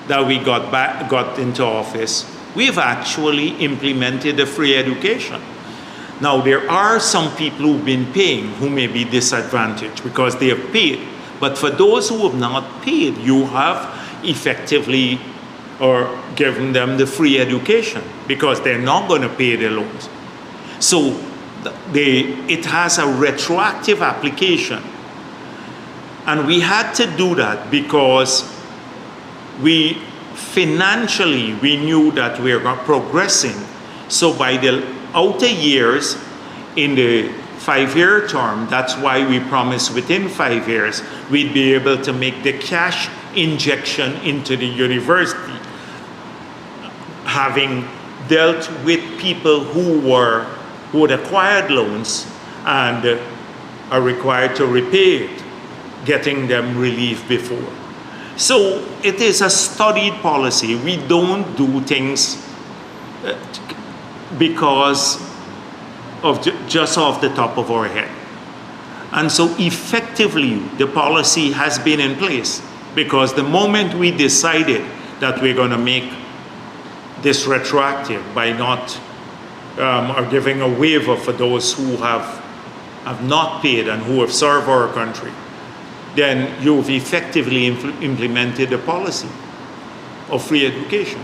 Speaker 1: that we got into office, we've actually implemented a free education. Now, there are some people who've been paying who may be disadvantaged because they have paid. But for those who have not paid, you have effectively or given them the free education because they're not going to pay their loans. So it has a retroactive application. And we had to do that because we knew that we were progressing. So by the outer years in the 5-year term, that's why we promised within 5 years, we'd be able to make the cash injection into the university, having dealt with people who had acquired loans and are required to repay it, getting them relief before. So it is a studied policy. We don't do things because of just off the top of our head. And so effectively, the policy has been in place because the moment we decided that we're going to make this retroactive by not or giving a waiver for those who have not paid and who have served our country, then you've effectively implemented the policy of free education.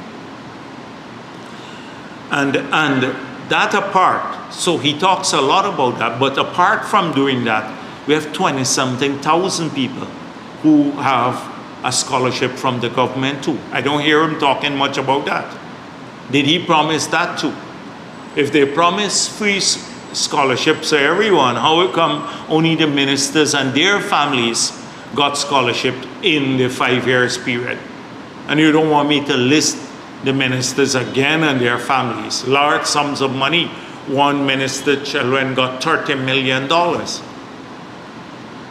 Speaker 1: And that apart, so he talks a lot about that, but apart from doing that, we have 20-something thousand people who have a scholarship from the government too. I don't hear him talking much about that. Did he promise that too? If they promise free scholarships to everyone, how come only the ministers and their families got scholarship in the 5 years period? And you don't want me to list the ministers again and their families. Large sums of money. One minister's children got $30 million.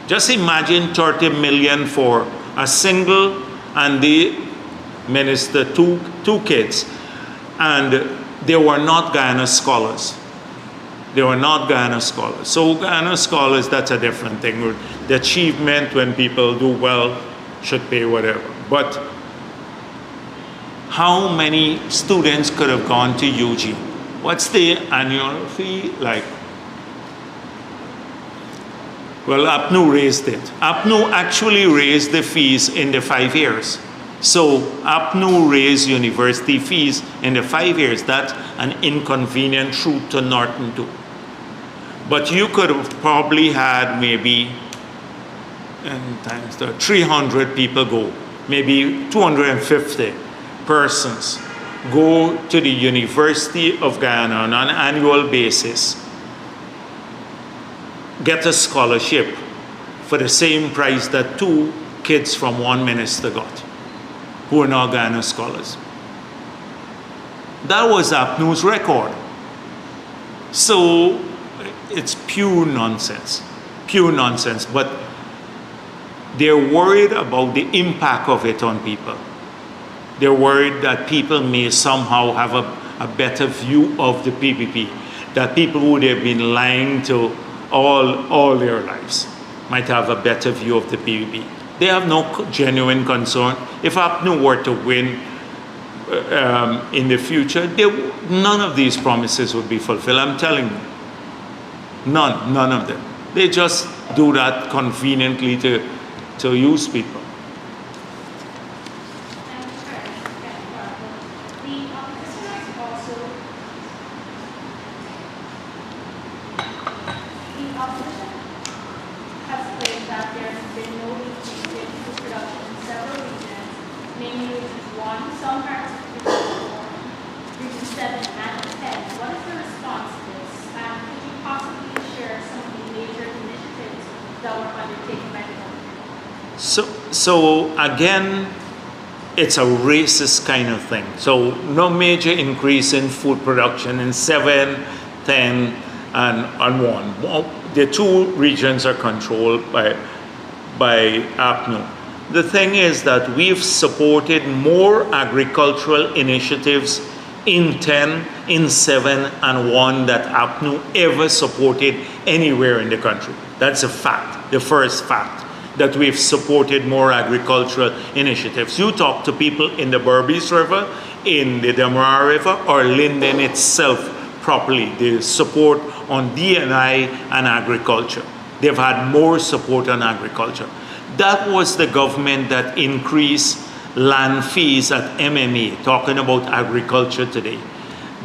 Speaker 1: Just imagine 30 million for a single and the minister, two kids, and they were not Guyana scholars. They were not Guyana scholars. So Guyana scholars, that's a different thing. The achievement, when people do well, should pay whatever. But how many students could have gone to UG? What's the annual fee like? Well, APNU raised it. APNU actually raised the fees in the 5 years. So APNU raised university fees in the 5 years. That's an inconvenient truth to Norton too. But you could have probably had maybe times 300 people go, maybe 250 persons go to the University of Guyana on an annual basis, get a scholarship for the same price that 2 kids from one minister got, who are now Guyana scholars. That was APNU's record. So it's pure nonsense, but they're worried about the impact of it on people. They're worried that people may somehow have a better view of the PPP, that people who they've been lying to all their lives might have a better view of the PPP. They have no genuine concern. If APNU were to win in the future, none of these promises would be fulfilled. I'm telling you, none of them. They just do that conveniently to use people. So again, it's a racist kind of thing. So no major increase in food production in 7, 10, and 1. Well, the 2 regions are controlled by APNU. The thing is that we've supported more agricultural initiatives in 10, in 7, and 1 that APNU ever supported anywhere in the country. That's a fact, the first fact, that we've supported more agricultural initiatives. You talk to people in the Berbice River, in the Demerara River, or Linden itself properly, the support on D&I and agriculture. They've had more support on agriculture. That was the government that increased land fees at MMA, talking about agriculture today,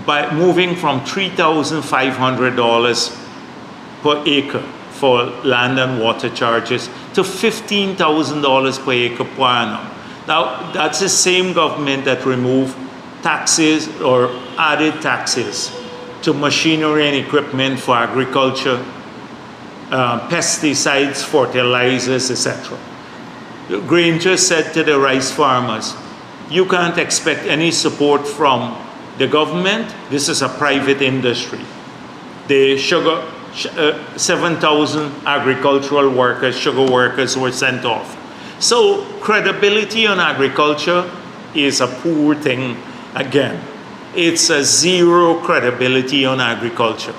Speaker 1: by moving from $3,500 per acre for land and water charges to $15,000 per acre per annum. Now, that's the same government that removed taxes or added taxes to machinery and equipment for agriculture, pesticides, fertilizers, etc. Granger said to the rice farmers, you can't expect any support from the government. This is a private industry. The sugar, 7,000 agricultural workers, sugar workers were sent off. So credibility on agriculture is a poor thing again. It's a zero credibility on agriculture.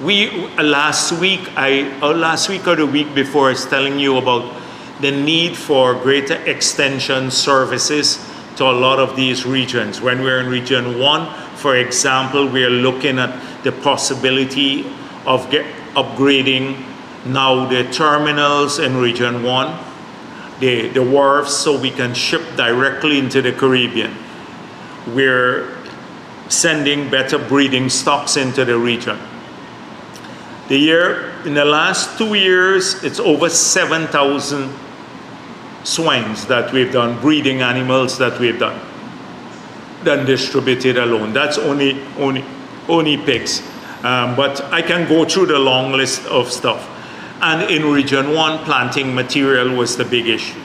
Speaker 1: Last week or the week before, I was telling you about the need for greater extension services to a lot of these regions. When we're in Region 1, for example, we're looking at the possibility of upgrading now the terminals in Region 1, the wharves, so we can ship directly into the Caribbean. We're sending better breeding stocks into the region. In the last 2 years, it's over 7,000 swines that we've done, breeding animals that we've done distributed alone. That's only pigs. But I can go through the long list of stuff. And in Region 1, planting material was the big issue.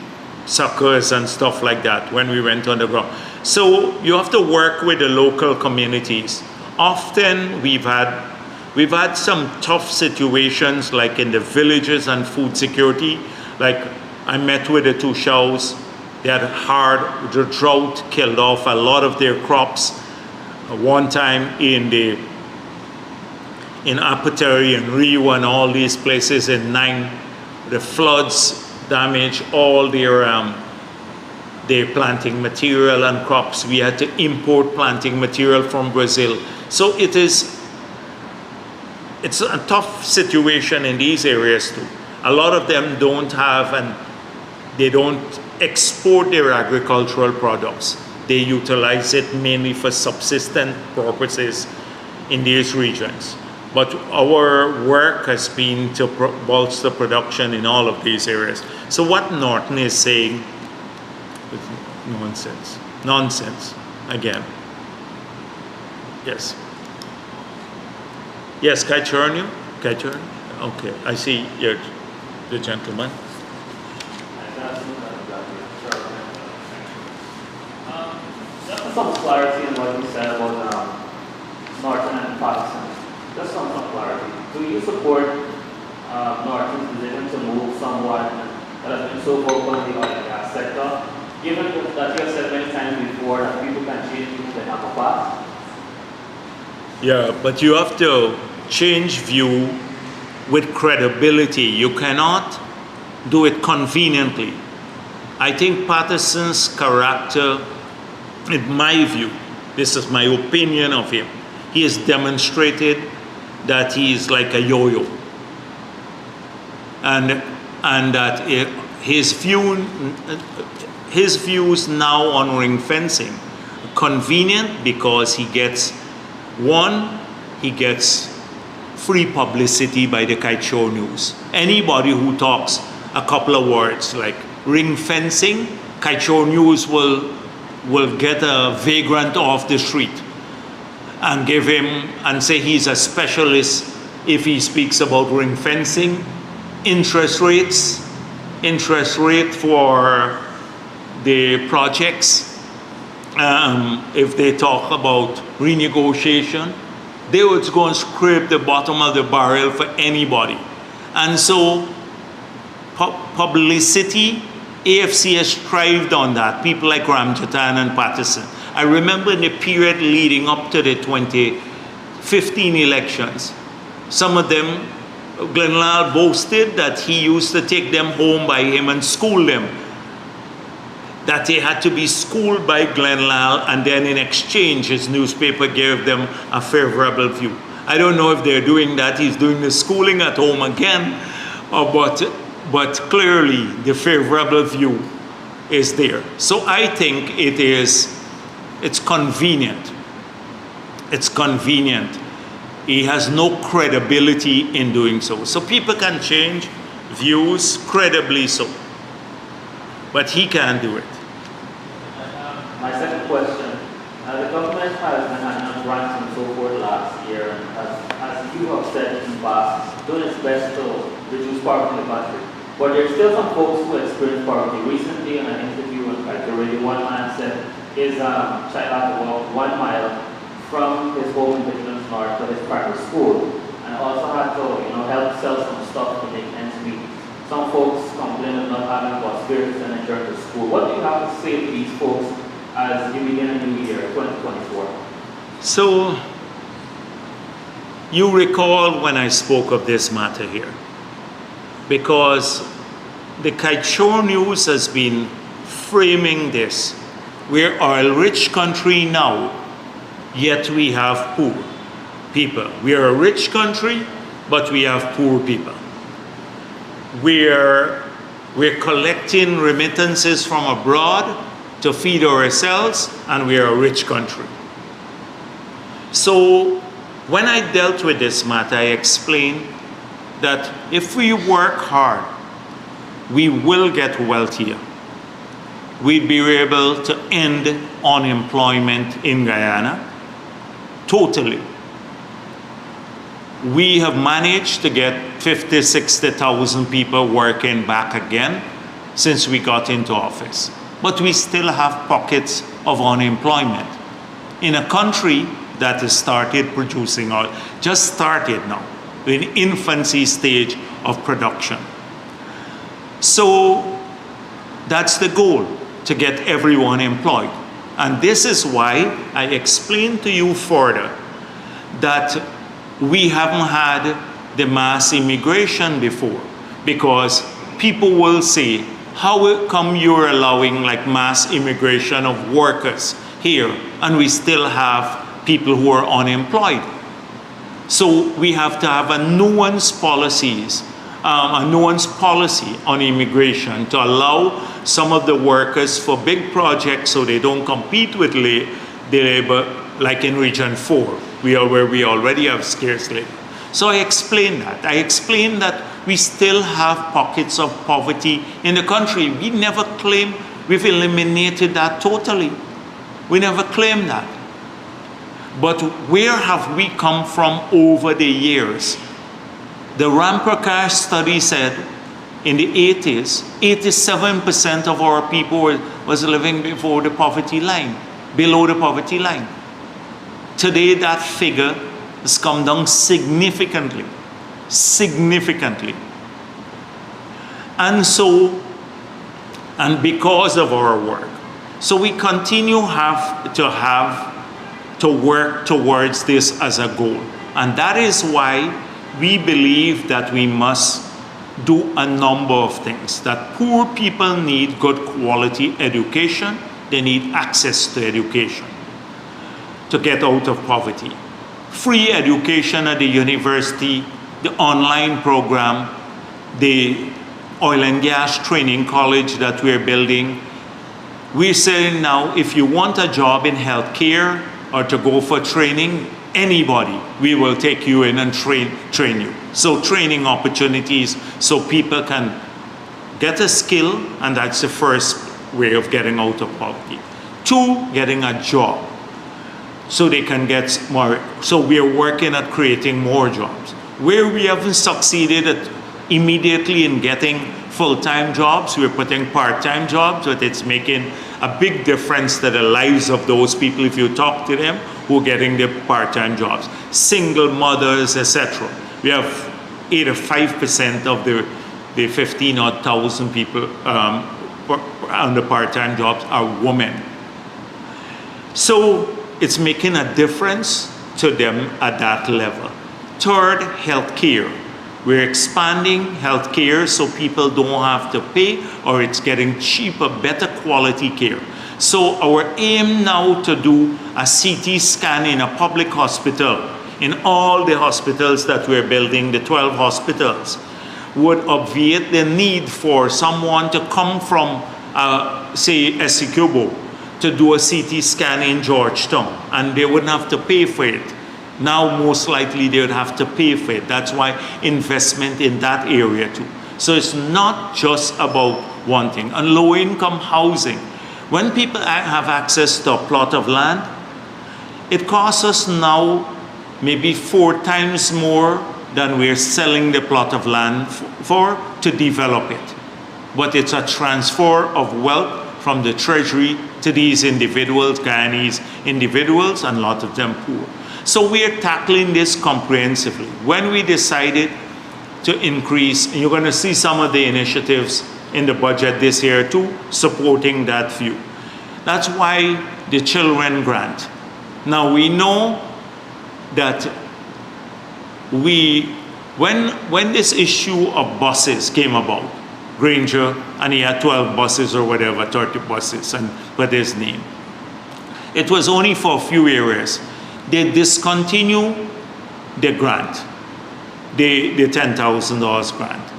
Speaker 1: Suckers and stuff like that when we went underground. So you have to work with the local communities. Often we've had some tough situations, like in the villages and food security. Like I met with the two Shaws. They had the drought killed off a lot of their crops. One time in Apateri and Rio and all these places in 9, the floods damaged all their planting material and crops. We had to import planting material from Brazil. So it's a tough situation in these areas too. A lot of them don't have, and they don't export their agricultural products. They utilize it mainly for subsistence purposes in these regions. But our work has been to bolster production in all of these areas. So what Norton is saying is nonsense again. Yes. Yes, Kaichurnu? Okay, I see you're the gentleman.
Speaker 3: Just some clarity on what you said about Norton and Patterson. Just some clarity. Do you support Norton's decision to move someone that has been so vocal in the oil and gas sector, given that you have said many times before that people can change things they have a past?
Speaker 1: Yeah, but you have to change view with credibility. You cannot do it conveniently. I think Patterson's character, in my view, this is my opinion of him, he has demonstrated that he is like a yo-yo, and that his views now on ring fencing convenient because he gets free publicity by the Kaichor News. Anybody who talks a couple of words like ring fencing, Kaichor News will get a vagrant off the street and give him and say he's a specialist if he speaks about ring fencing, interest rate for the projects. If they talk about renegotiation, they would go and scrape the bottom of the barrel for anybody. And so publicity, AFC has thrived on that. People like Ramjatan and Patterson. I remember in the period leading up to the 2015 elections, some of them, Glenlal boasted that he used to take them home by him and school them. That they had to be schooled by Glenlal, and then in exchange his newspaper gave them a favorable view. I don't know if they're doing that. He's doing the schooling at home again, but clearly the favorable view is there. So I think it's convenient. It's convenient. He has no credibility in doing so. So people can change views credibly so, but he can't do it.
Speaker 3: My second question, the government has been handing grants and so forth last year, and as you have said in the past, doing its best to reduce poverty in the country. But there's still some folks who experience poverty. Recently in an interview on Kaichor Radio, one man said his child had to walk 1 mile from his home in Vigilance North to his primary school, and also had to help sell some stuff to make ends meet. Some folks complain of not having bus fares and return to school. What do you have to say to these folks as you begin a new year, 2024?
Speaker 1: So, you recall when I spoke of this matter here, because the Kaichor News has been framing this we're an oil-rich country now, yet we have poor people. We are a rich country, but we have poor people. We're collecting remittances from abroad to feed ourselves, and we are a rich country. So when I dealt with this matter, I explained that if we work hard, we will get wealthier. We'd be able to end unemployment in Guyana totally. We have managed to get 50,000, 60,000 people working back again since we got into office. But we still have pockets of unemployment in a country that has started producing oil, just started now, in infancy stage of production. So that's the goal, to get everyone employed. And this is why I explained to you further that we haven't had the mass immigration before, because people will say, how come you're allowing like mass immigration of workers here and we still have people who are unemployed? So we have to have a nuanced policy on immigration to allow some of the workers for big projects so they don't compete with the labor, like in Region 4, where we already have scarce labor. So I explained that. I explained that we still have pockets of poverty in the country. We never claim we've eliminated that totally. We never claimed that. But where have we come from over the years? The Ramprakash study said in the 80s, 87% of our people was living below the poverty line. Today that figure has come down significantly. And because of our work. So we continue to work towards this as a goal. And that is why we believe that we must do a number of things. That poor people need good quality education. They need access to education to get out of poverty. Free education at the university, the online program, the oil and gas training college that we're building. We're saying now, if you want a job in healthcare or to go for training, anybody, we will take you in and train you. So training opportunities so people can get a skill, and that's the first way of getting out of poverty. 2, getting a job so they can get more. So we are working at creating more jobs. Where we haven't succeeded immediately in getting full-time jobs, we're putting part-time jobs, but it's making a big difference to the lives of those people if you talk to them who are getting their part-time jobs. Single mothers, etc. We have 85% of the 15,000 people on the part-time jobs are women. So it's making a difference to them at that level. 3rd, healthcare. We're expanding healthcare so people don't have to pay, or it's getting cheaper, better quality care. So our aim now to do a CT scan in a public hospital, in all the hospitals that we're building, the 12 hospitals, would obviate the need for someone to come from, say, Essecubo to do a CT scan in Georgetown, and they wouldn't have to pay for it. Now, most likely, they would have to pay for it. That's why investment in that area too. So it's not just about one thing. And low-income housing, when people have access to a plot of land, it costs us now maybe 4 times more than we're selling the plot of land for to develop it. But it's a transfer of wealth from the treasury to these individuals, Guyanese individuals, and a lot of them poor. So we are tackling this comprehensively. When we decided to increase, and you're going to see some of the initiatives in the budget this year too, supporting that view. That's why the children grant. Now we know that when this issue of buses came about, Granger, and he had 12 buses or whatever, 30 buses, and put his name. It was only for a few areas. They discontinue the grant, the $10,000 grant.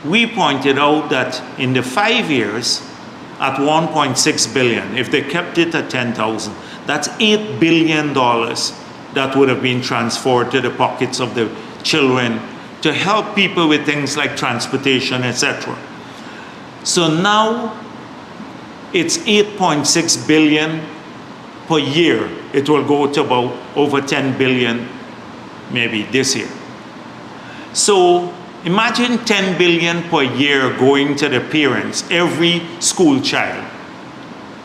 Speaker 1: We pointed out that in the 5 years, at 1.6 billion, if they kept it at 10,000, that's $8 billion that would have been transferred to the pockets of the children to help people with things like transportation, etc. So now it's 8.6 billion per year. It will go to about over 10 billion maybe this year. So imagine 10 billion per year going to the parents, every school child,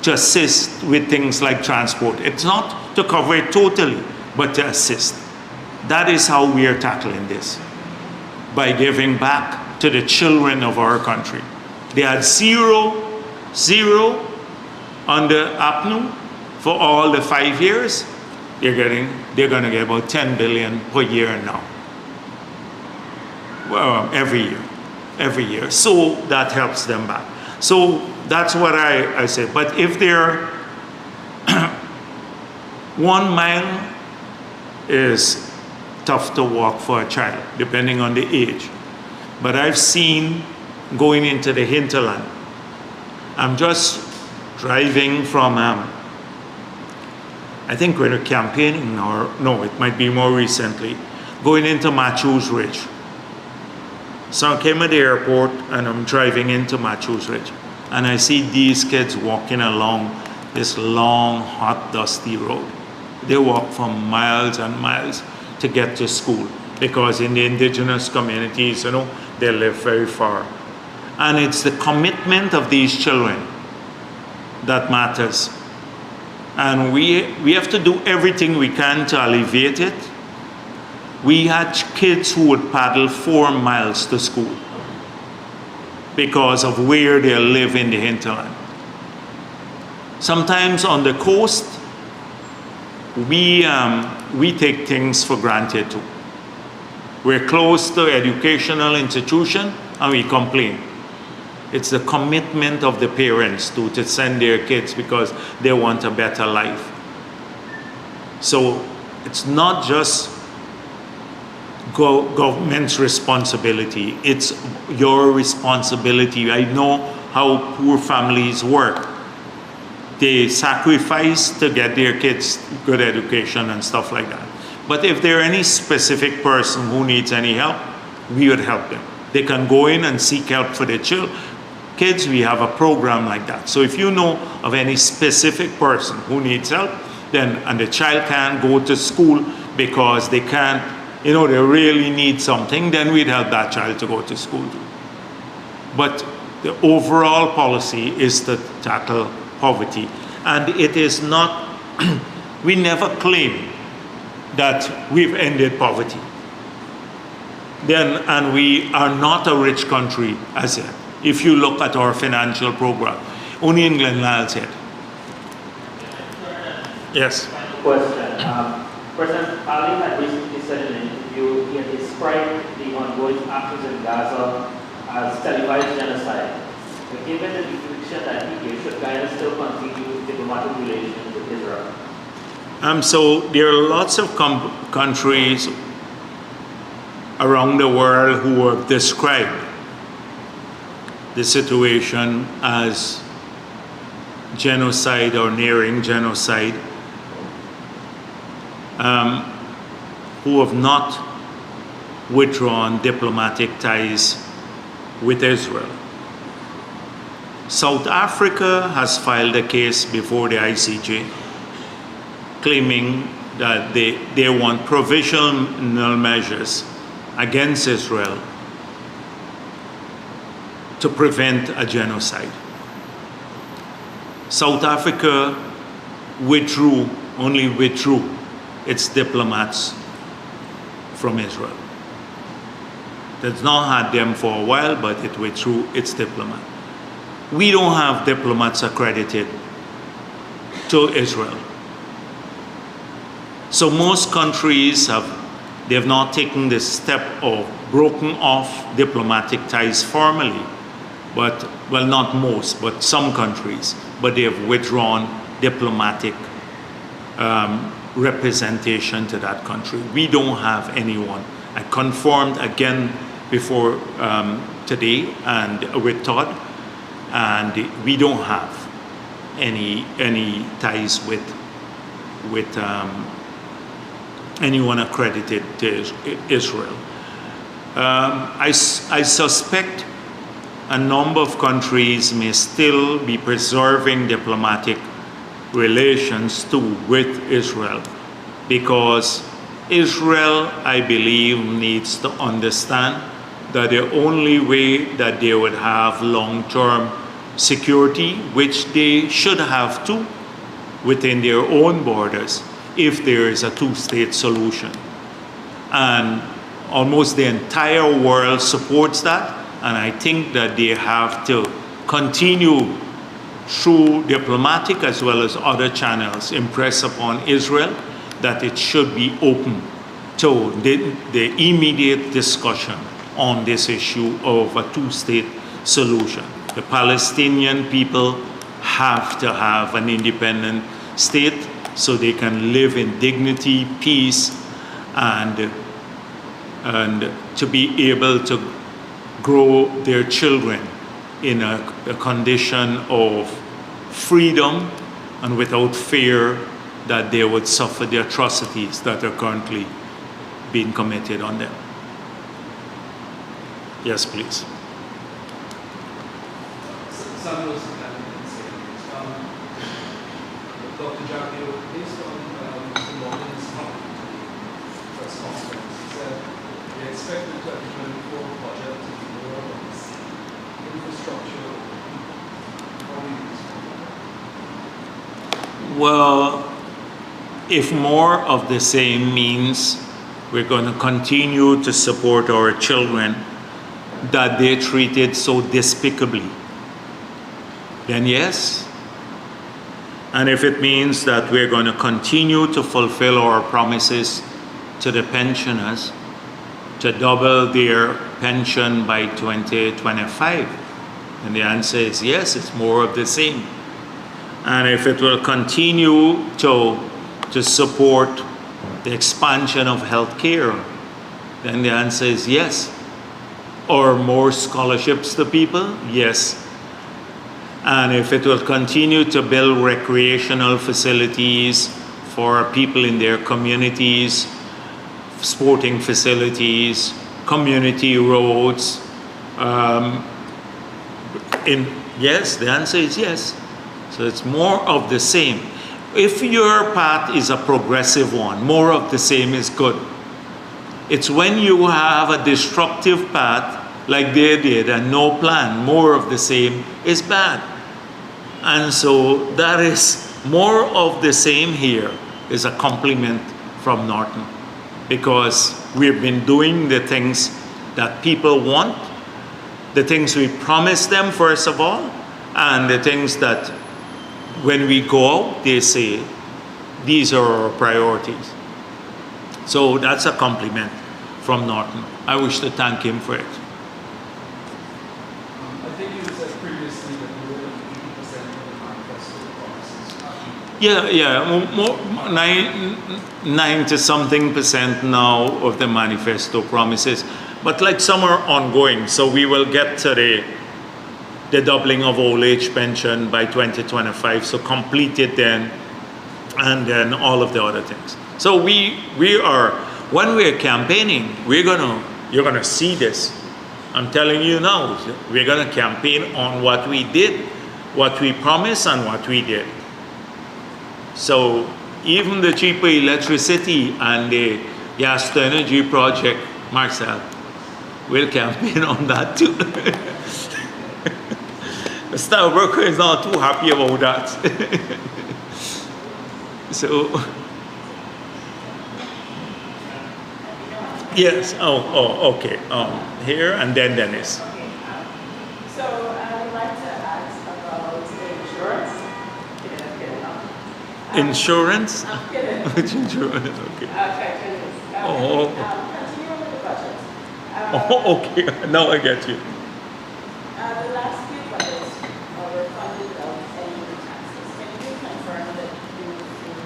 Speaker 1: to assist with things like transport. It's not to cover it totally, but to assist. That is how we are tackling this, by giving back to the children of our country. They had zero under APNU for all the 5 years. They're going to get about 10 billion per year now. Well, every year. So that helps them back. So that's what I say. But if they're 1 mile is tough to walk for a child, depending on the age. But I've seen going into the hinterland. I'm just driving from, I think we're campaigning, or no, it might be more recently, going into Matthews Ridge. So I came at the airport and I'm driving into Matthews Ridge, and I see these kids walking along this long, hot, dusty road. They walk for miles and miles to get to school, because in the indigenous communities, you know, they live very far. And it's the commitment of these children that matters. And we have to do everything we can to alleviate it. We had kids who would paddle 4 miles to school because of where they live in the hinterland. Sometimes on the coast, we take things for granted too. We're close to educational institution and we complain. It's the commitment of the parents to send their kids because they want a better life. So it's not just government's responsibility, it's your responsibility. I know how poor families work. They sacrifice to get their kids good education and stuff like that. But if there any specific person who needs any help, we would help them. They can go in and seek help for their kids. We have a program like that. So if you know of any specific person who needs help, then, and the child can't go to school because they can't, you know, they really need something, then we'd help that child to go to school too. But the overall policy is to tackle poverty. And it is not, we never claim that we've ended poverty. And we are not a rich country as yet. If you look at our financial program, only England lands it. Yes.
Speaker 3: Question. President Ali had recently said in an interview he had described the ongoing actions in Gaza as televised genocide. But given the conviction that he gave, should Guyana still continue diplomatic relations with Israel?
Speaker 1: So there are lots of countries around the world who have described the situation as genocide or nearing genocide, who have not withdrawn diplomatic ties with Israel. South Africa has filed a case before the ICJ claiming that they want provisional measures against Israel to prevent a genocide. South Africa only withdrew its diplomats from Israel. It's not had them for a while, but it withdrew its diplomat. We don't have diplomats accredited to Israel. So most countries they've not taken this step of broken off diplomatic ties formally, but, well, not most, but some countries, but they have withdrawn diplomatic representation to that country. We don't have anyone. I confirmed again before today and with Todd, and we don't have any ties with anyone accredited to Israel. I suspect a number of countries may still be preserving diplomatic relations too with Israel, because Israel, I believe, needs to understand that the only way that they would have long-term security, which they should have too, within their own borders, if there is a two-state solution. And almost the entire world supports that, and I think that they have to continue through diplomatic as well as other channels impress upon Israel that it should be open to the immediate discussion on this issue of a two-state solution. The Palestinian people have to have an independent state so they can live in dignity, peace, and to be able to grow their children in a condition of freedom and without fear that they would suffer the atrocities that are currently being committed on them. Yes, please.
Speaker 4: Samuel Dr. Jagdeo, based on Mr. Morgan's press conference, he said they expect the 2024 budget to be more on infrastructure. How do you respond?
Speaker 1: Well, if more of the same means we're going to continue to support our children that they treated so despicably, then yes. And if it means that we're going to continue to fulfill our promises to the pensioners to double their pension by 2025, and the answer is yes, it's more of the same. And if it will continue to support the expansion of healthcare, then the answer is yes. Or more scholarships to people, yes. And if it will continue to build recreational facilities for people in their communities, sporting facilities, community roads, yes, the answer is yes. So it's more of the same. If your path is a progressive one, more of the same is good. It's when you have a destructive path like they did and no plan, more of the same is bad. And so that is more of the same here is a compliment from Norton, because we've been doing the things that people want, the things we promise them first of all, and the things that when we go out, they say, these are our priorities. So that's a compliment from Norton. I wish to thank him for it.
Speaker 4: I think you said previously that more than 80% of the manifesto promises. 90-something% now of the manifesto promises. But like some are ongoing, so we will get to the doubling of old age pension by 2025, so complete it then, and then all of the other things. So we are, when we're campaigning, you're gonna see this. I'm telling you now, we're gonna campaign on what we did, what we promised, and what we did. So even the cheaper electricity and the gas to energy project, Marcel, we'll campaign on that too. The Star Broker is not too happy about that. So, yes, okay. Here and then Dennis.
Speaker 2: Okay. So I would like to ask about insurance.
Speaker 1: Insurance?
Speaker 2: I'm kidding.
Speaker 1: Which insurance? Okay.
Speaker 2: Okay.
Speaker 1: Oh.
Speaker 2: Continue with the budget.
Speaker 1: Okay. Now I get you.
Speaker 2: The last few budgets were funded without any new taxes. Can you confirm that you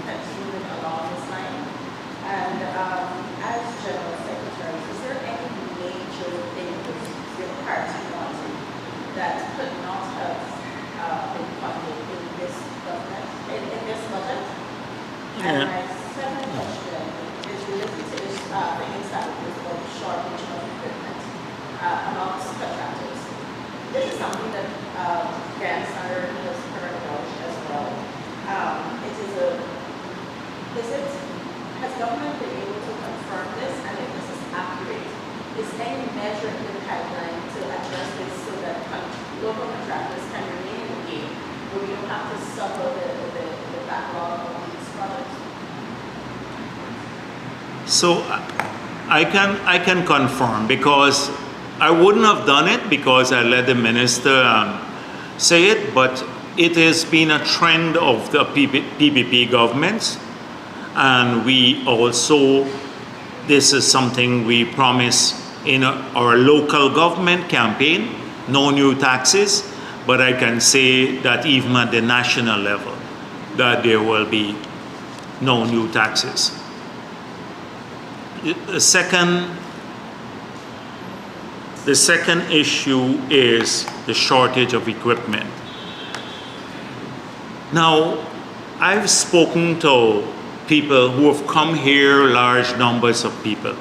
Speaker 2: continuing along this line? And as General Secretary, is there any major things your party wanted that could not have been funded in this government, in this budget? And
Speaker 4: Yeah.
Speaker 2: my second question is related to this things that was about shortage of equipment amongst contractors. This is something that Dan Snyder has heard about as well. Has government been able to confirm this, and if this is accurate? Is any measure in the pipeline to address this so that local contractors can remain in the game, where we don't have to suffer the backlog of these projects?
Speaker 4: So I can confirm, because I wouldn't have done it because I let the minister say it, but it has been a trend of the PPP governments, and we also, this is something we promise in our local government campaign, no new taxes, but I can say that even at the national level, that there will be no new taxes. The second issue is the shortage of equipment. Now, I've spoken to people who have come here, large numbers of people,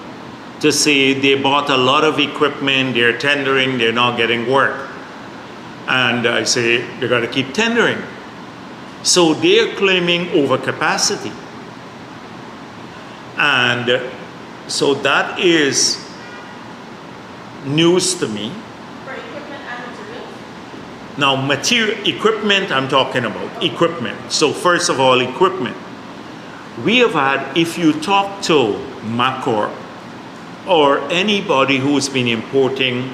Speaker 4: to say they bought a lot of equipment, they're tendering, they're not getting work. And I say, they got to keep tendering. So they're claiming overcapacity. And so that is news to me.
Speaker 2: For equipment and materials?
Speaker 4: Now, equipment, I'm talking about equipment. So first of all, equipment. We have had, if you talk to Macor or anybody who's been importing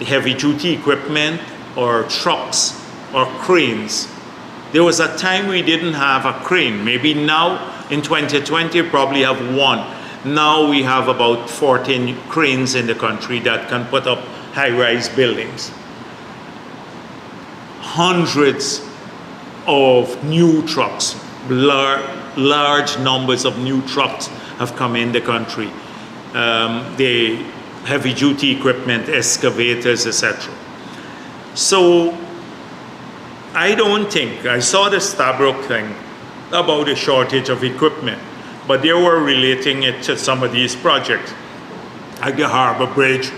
Speaker 4: heavy duty equipment or trucks or cranes, there was a time we didn't have a crane. Maybe now in 2020 we probably have one. Now we have about 14 cranes in the country that can put up high-rise buildings. Hundreds of new trucks, large numbers of new trucks have come in the country. The heavy-duty equipment, excavators, etc. So I don't think, I saw the Stabrook thing about a shortage of equipment, but they were relating it to some of these projects, like the Harbor Bridge.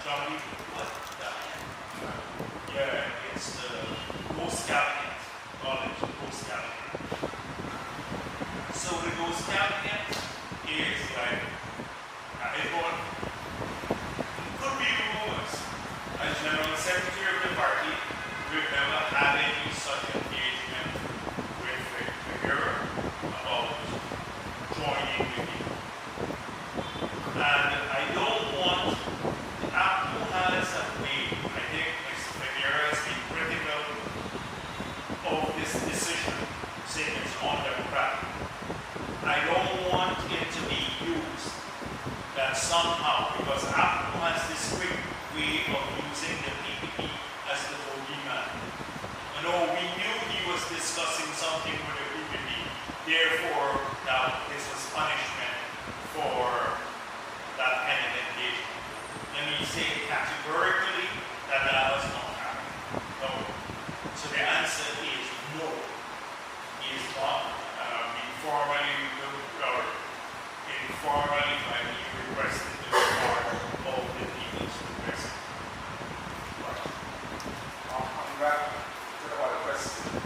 Speaker 1: Johnny, what? Yeah, it's the Ghost Cabinet, college Ghost Cabinet. So the Ghost Cabinet is like, it could be rumors. As General Secretary of the party, we've never had any such engagement with the bureau about joining with you. And I don't want, APCO has a way, I think Mr. Figueroa has been critical of this decision, saying it's undemocratic. I don't want it to be used that somehow, because APCO has this quick way of using the PPP as the bogeyman. You know, we knew he was discussing something with the PPP, therefore that this was punishment for that kind of engagement. Let me say categorically that that was not happening. No. So the answer is no. He is not informally when he requested to be part of the people's request.
Speaker 5: Coming back to the other question,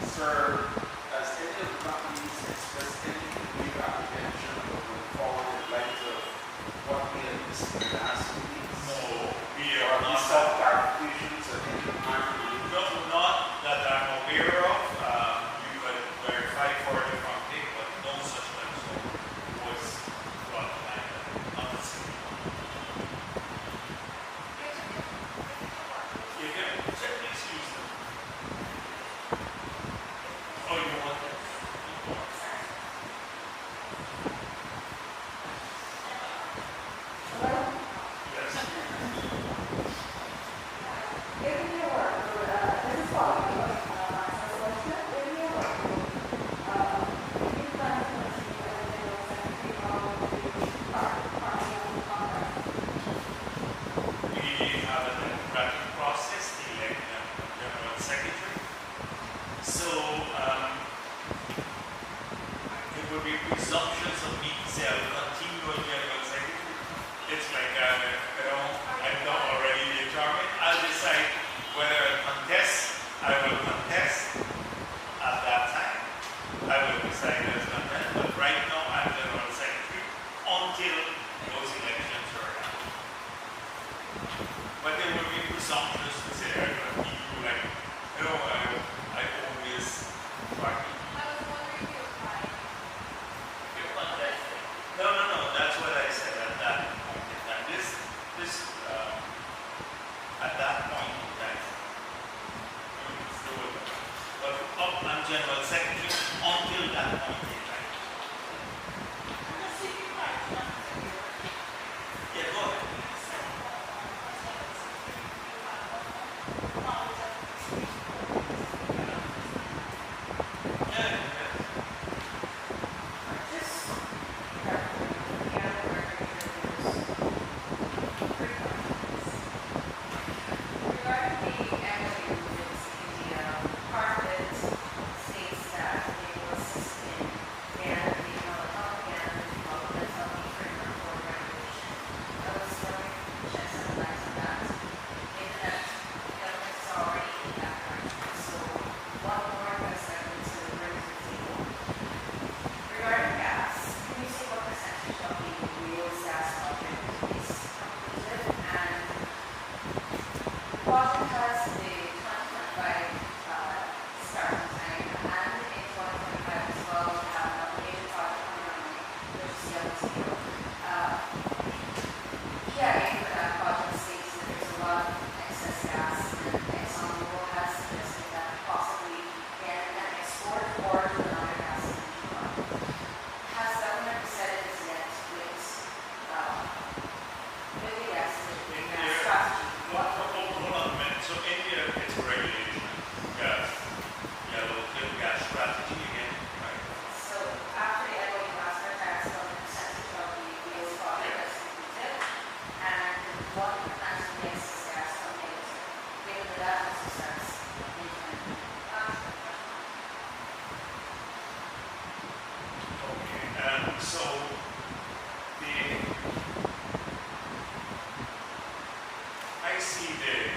Speaker 5: sir, has any of the companies expressed any degree of apprehension of going forward in light of what we had discussed last week?
Speaker 1: No, we
Speaker 5: Or
Speaker 1: are
Speaker 5: we
Speaker 1: not.
Speaker 5: saw clarifications or any time?
Speaker 1: No, not that I'm aware of. You could verify for the company, but no such mention was brought to mind. Not a single one. You can certainly use them. Oh, you want it? Yes.
Speaker 2: Given your work, this is following my first question. Given your work, you plan to continue as General Secretary of the party on the Congress.
Speaker 1: We have a democratic process to elect a general secretary. So it would be presumptuous of me to say I will continue as general secretary. It's like I'm not already determined. I'll decide whether I contest. I will contest at that time. I will decide as contest. But right now I'm general secretary until those elections are done. But it would be presumptuous to say I continue like, I own this party. You're contesting. No, that's what I said at that point in time. At that point in time, you can still do it. But I'm general secretary until that point in time. Yeah, go ahead. see the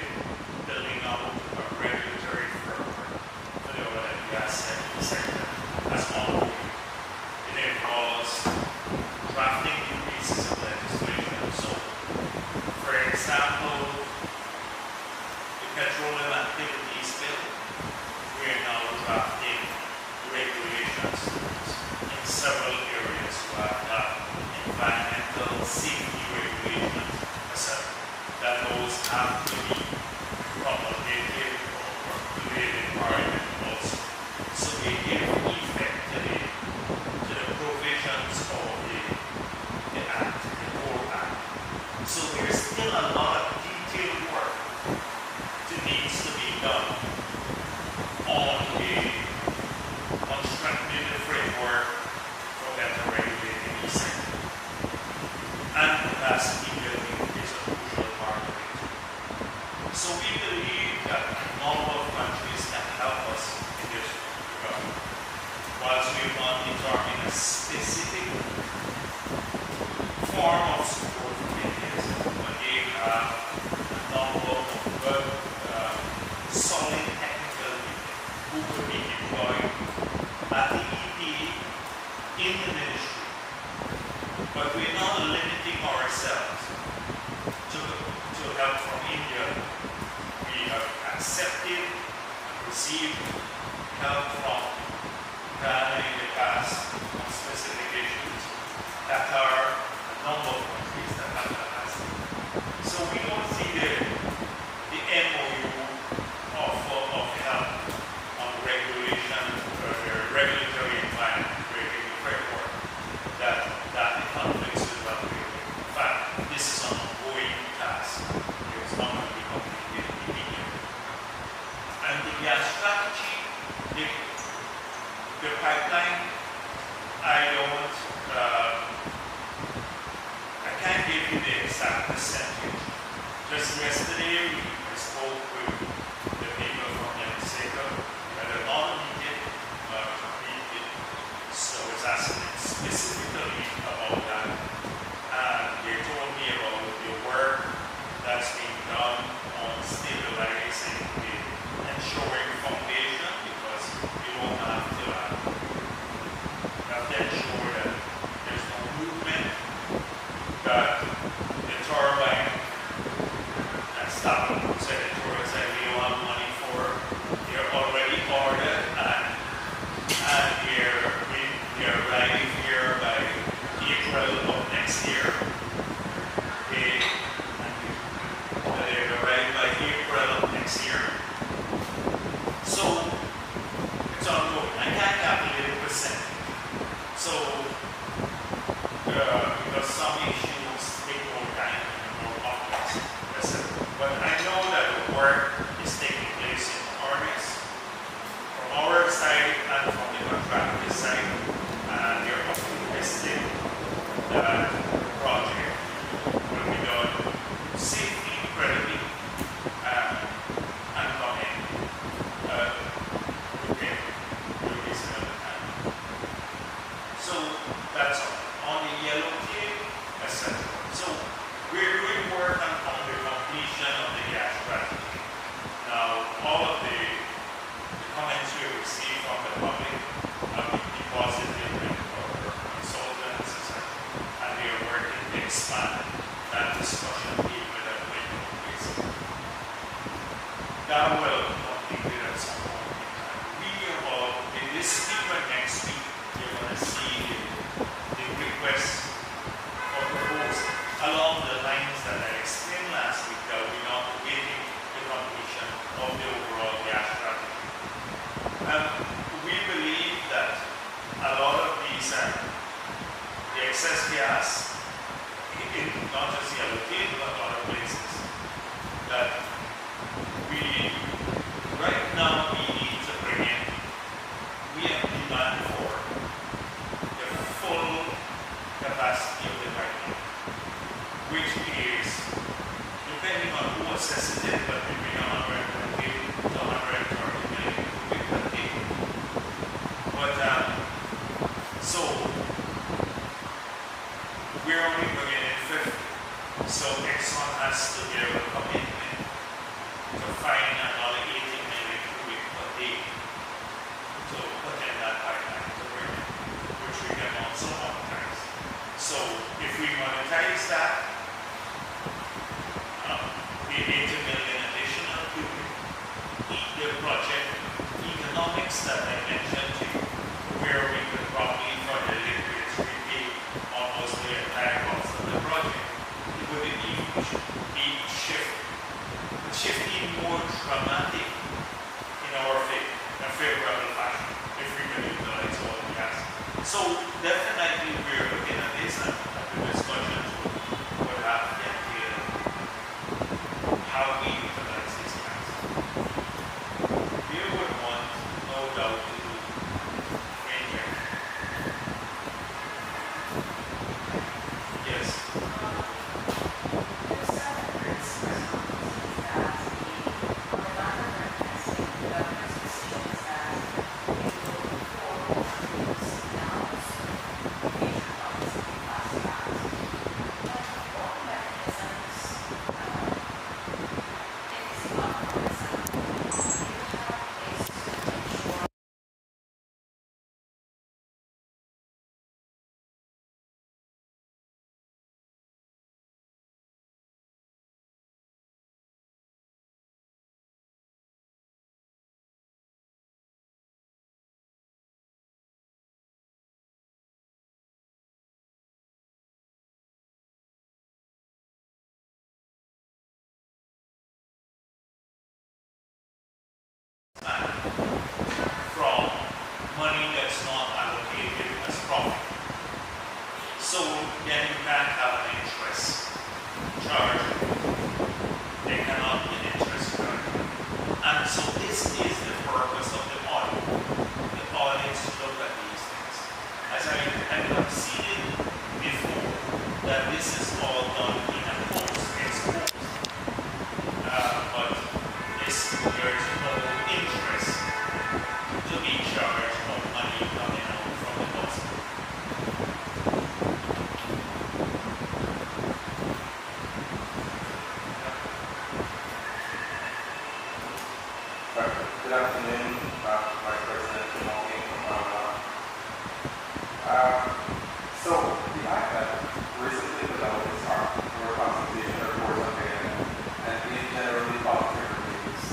Speaker 1: building out of a regulatory framework for the oil and gas sector as ongoing. It involves drafting new pieces of legislation. So, for example, the petroleum activities bill, we are now drafting regulations in several areas. We have environmental safety regulations, etc. That those have to be promulgated or included in Parliament also. So they give effect to the provisions of the Act, the core Act. So there's still a lot of detailed work that needs to be done on strengthening the framework for better regulating the sector. And capacity building is a crucial part of it. So we believe that a number of countries can help us in this regard. Whilst we have not determined a specific form of support for Indians, but they have a number of good, solid technical people who could be deployed at the EP in the ministry. But we're not limiting ourselves to help from India. We have accepted and received help from Ghana in the past on specific issues. Qatar, a number of countries that have capacity. So we don't see the MOU of help on regulation or the regulatory environment, regulatory framework that it conflicts with what we're doing. In fact, this is an ongoing task. It's not going to be completed immediately. And the gas strategy, the pipeline, I can't give you the exact percentage. Just yesterday, we spoke with the people from Mexico that are not immediate, so it's asking specifically about that. And they told me about the work that's being done on stabilizing the ensuring foundation, because you don't have to ensure that there's no movement, that the turbine and stop and said the turbine said we don't have money for, they're already ordered and they're arriving here by April of next year. They're arriving by April of next year. So it's ongoing. I can't calculate the percentage. So because some issues take more time and more complex, etc. But I know that the work is taking place in earnest from our side and from the contractor side, and they're optimistic that the project will be done safely, credibly, and come in within a reasonable time. So that's all. On the yellow tape, etc. So we're doing work on the completion of the gas strategy. Now, all of the comments we received from the public have been deposited with our consultants, etc. And we are working to expand that discussion even at a later place. That will be completed at some point in time. We are in this week or next week, you're going to see the request for proposal along the lines that I explained last week, that we're now waiting the completion of the overall gas strategy. We believe that a lot of these, the excess gas, not just the allocated, but other places, that we right now we need to bring in, we have demand for the full capacity of the pipeline, which is, depending on who assesses it, but between 120 to 130 million cubic per day. But so we're only bringing in 50. So Exxon has to be able to come in to find another 80 million cubic per day to put in that pipeline to bring it, which we can also monetize. So if we monetize that, the 80 million additional cubic, the project economics that I mentioned to you, where we could probably for the liquids repay almost the entire cost of the project, it would even be shift even more dramatic in our favor, in a favorable fashion, if we could utilize all the gas. So definitely we're looking at this and the discussions would have to entail how we utilize this gas. We would want, no doubt, to do inject. Yes. From money that's not allocated as profit. So then you can't have an interest charge. There cannot be an interest charge. And so this is the purpose of the audit. The audit is to look at these things. As I have seen before, that this is all done in a post. But there is no interest to be charged of money coming out from the hospital.
Speaker 5: Good afternoon, Vice President Timothy from BHARRAT. So the IFAD recently put out its our consultation report on data, and we generally positive reviews.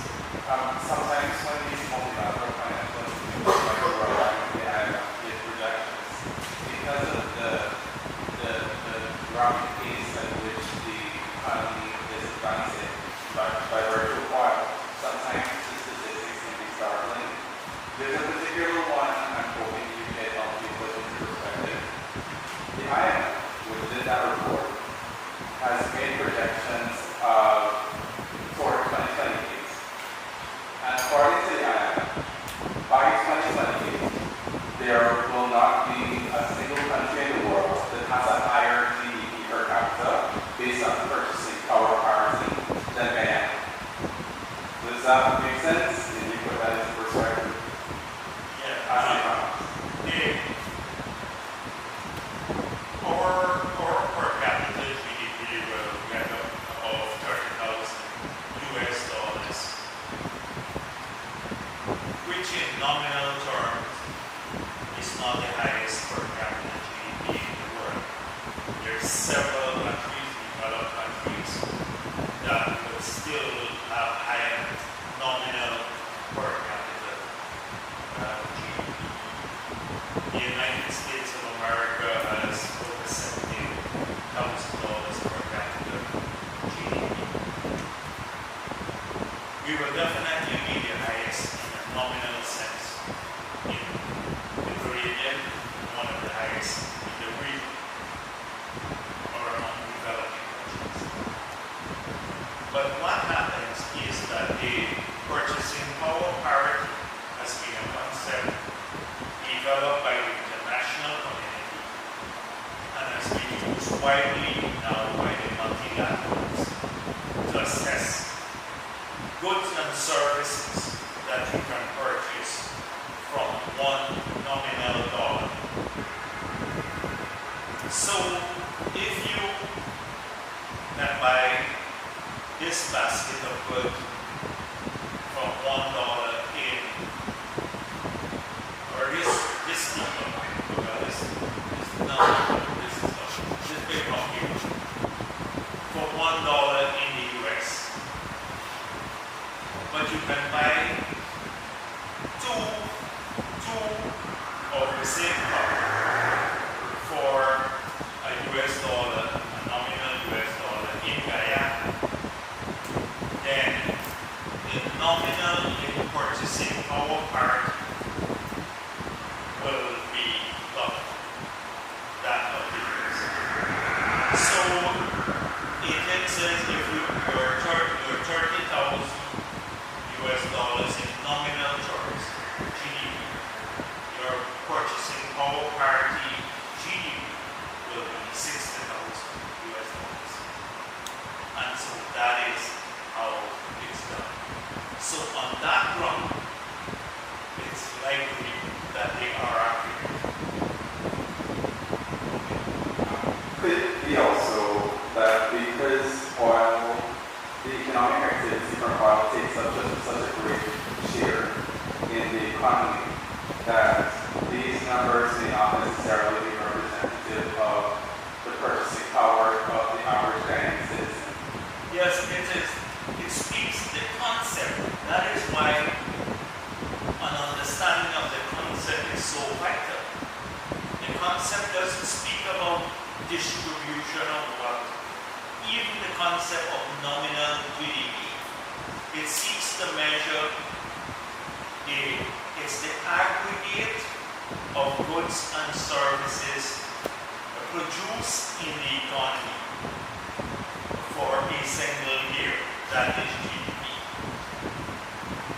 Speaker 5: Sometimes when these multilateral financial institutions like the World Bank, they have give projections because of the rapid pace at which the economy is advancing. By virtue of what, sometimes the statistics can be startling. There's a particular one I'm hoping you can help me put into perspective. The IMF, which did that report, has made projections for 2028. And according to the IMF, by 2028, there will not be a single country in the world that has a higher GDP per capita based on purchasing power parity than Guyana. Does that make sense? Can you put that into perspective?
Speaker 1: Yeah.
Speaker 5: Our
Speaker 1: per capita GDP will get up of $30,000, which in nominal terms is not the highest per capita GDP in the world. There are several countries, developed countries, that will still have higher nominal per capita GDP. The United States of America has over $70,000 per capita GDP. We will definitely be the highest in a nominal sense in the Caribbean, one of the highest in the region or among developing countries. But what happens is that the purchasing power parity has been a concept developed by the international community and has been used widely now by the multilaterals to assess goods and services that you can purchase from one nominal dollar. So if you can buy this basket of goods
Speaker 4: of $1 in, or this number, this number, this big one here, for $1 in the US. But you can buy two of the same cup for a US dollar, a nominal US dollar in Guyana. Then the nominal in purchasing power part will be double that of the US. So it says if your 30,000 US dollars in nominal terms, GDP, your purchasing power parity GDP will be 60,000 US dollars. And so that is how it's done. So on that ground, it's likely that they are accurate.
Speaker 5: Could it be also that because oil, the economic activity from oil takes such a great share in the economy, that these numbers may not necessarily be representative of the purchasing power of the average Ghanaian citizen?
Speaker 4: Yes, it is. It speaks the concept. That is why an understanding of the concept is so vital. The concept doesn't speak about distribution of wealth. Even the concept of nominal GDP, it seeks to measure it's the aggregate of goods and services produced in the economy for a single year. That is GDP.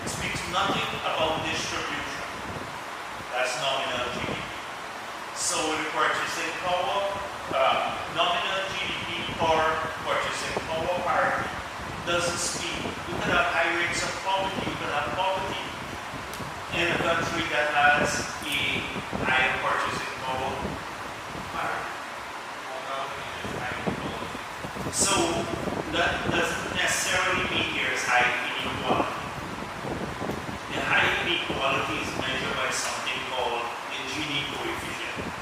Speaker 4: It speaks nothing about distribution. That's nominal GDP. So the purchasing power, nominal GDP or purchasing power parity doesn't speak. You could have high rates of poverty, you could have poverty in a country that has a high purchasing power parity. So that doesn't necessarily mean there's high inequality. The high inequality is measured by something called the Gini coefficient.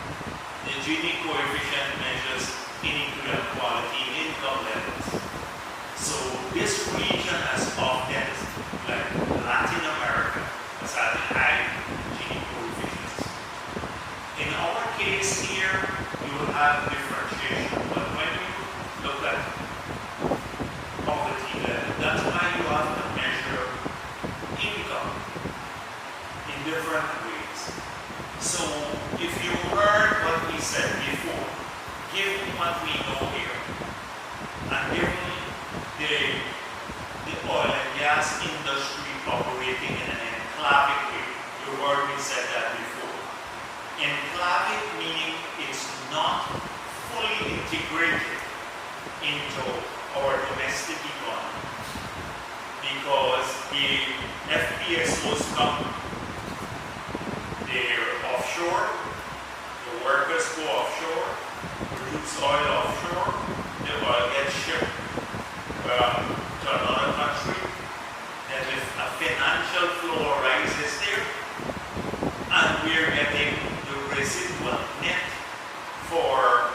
Speaker 4: The Gini coefficient measures inequality in income levels. So this region has often, like Latin America, has had high Gini coefficients. In our case here, you will have differentiation, but when you look at poverty level, that's why you have to measure income in different ways. So if you heard what we said before, given what we know here, and given the oil and gas industry operating in an enclavic way, you heard me said that before. Enclavic meaning it's not fully integrated into our domestic economy, because the FPSOs come, they're offshore, the workers go offshore, produce oil offshore, the oil gets shipped to another country, and if a financial flow arises there, and we're getting the residual net for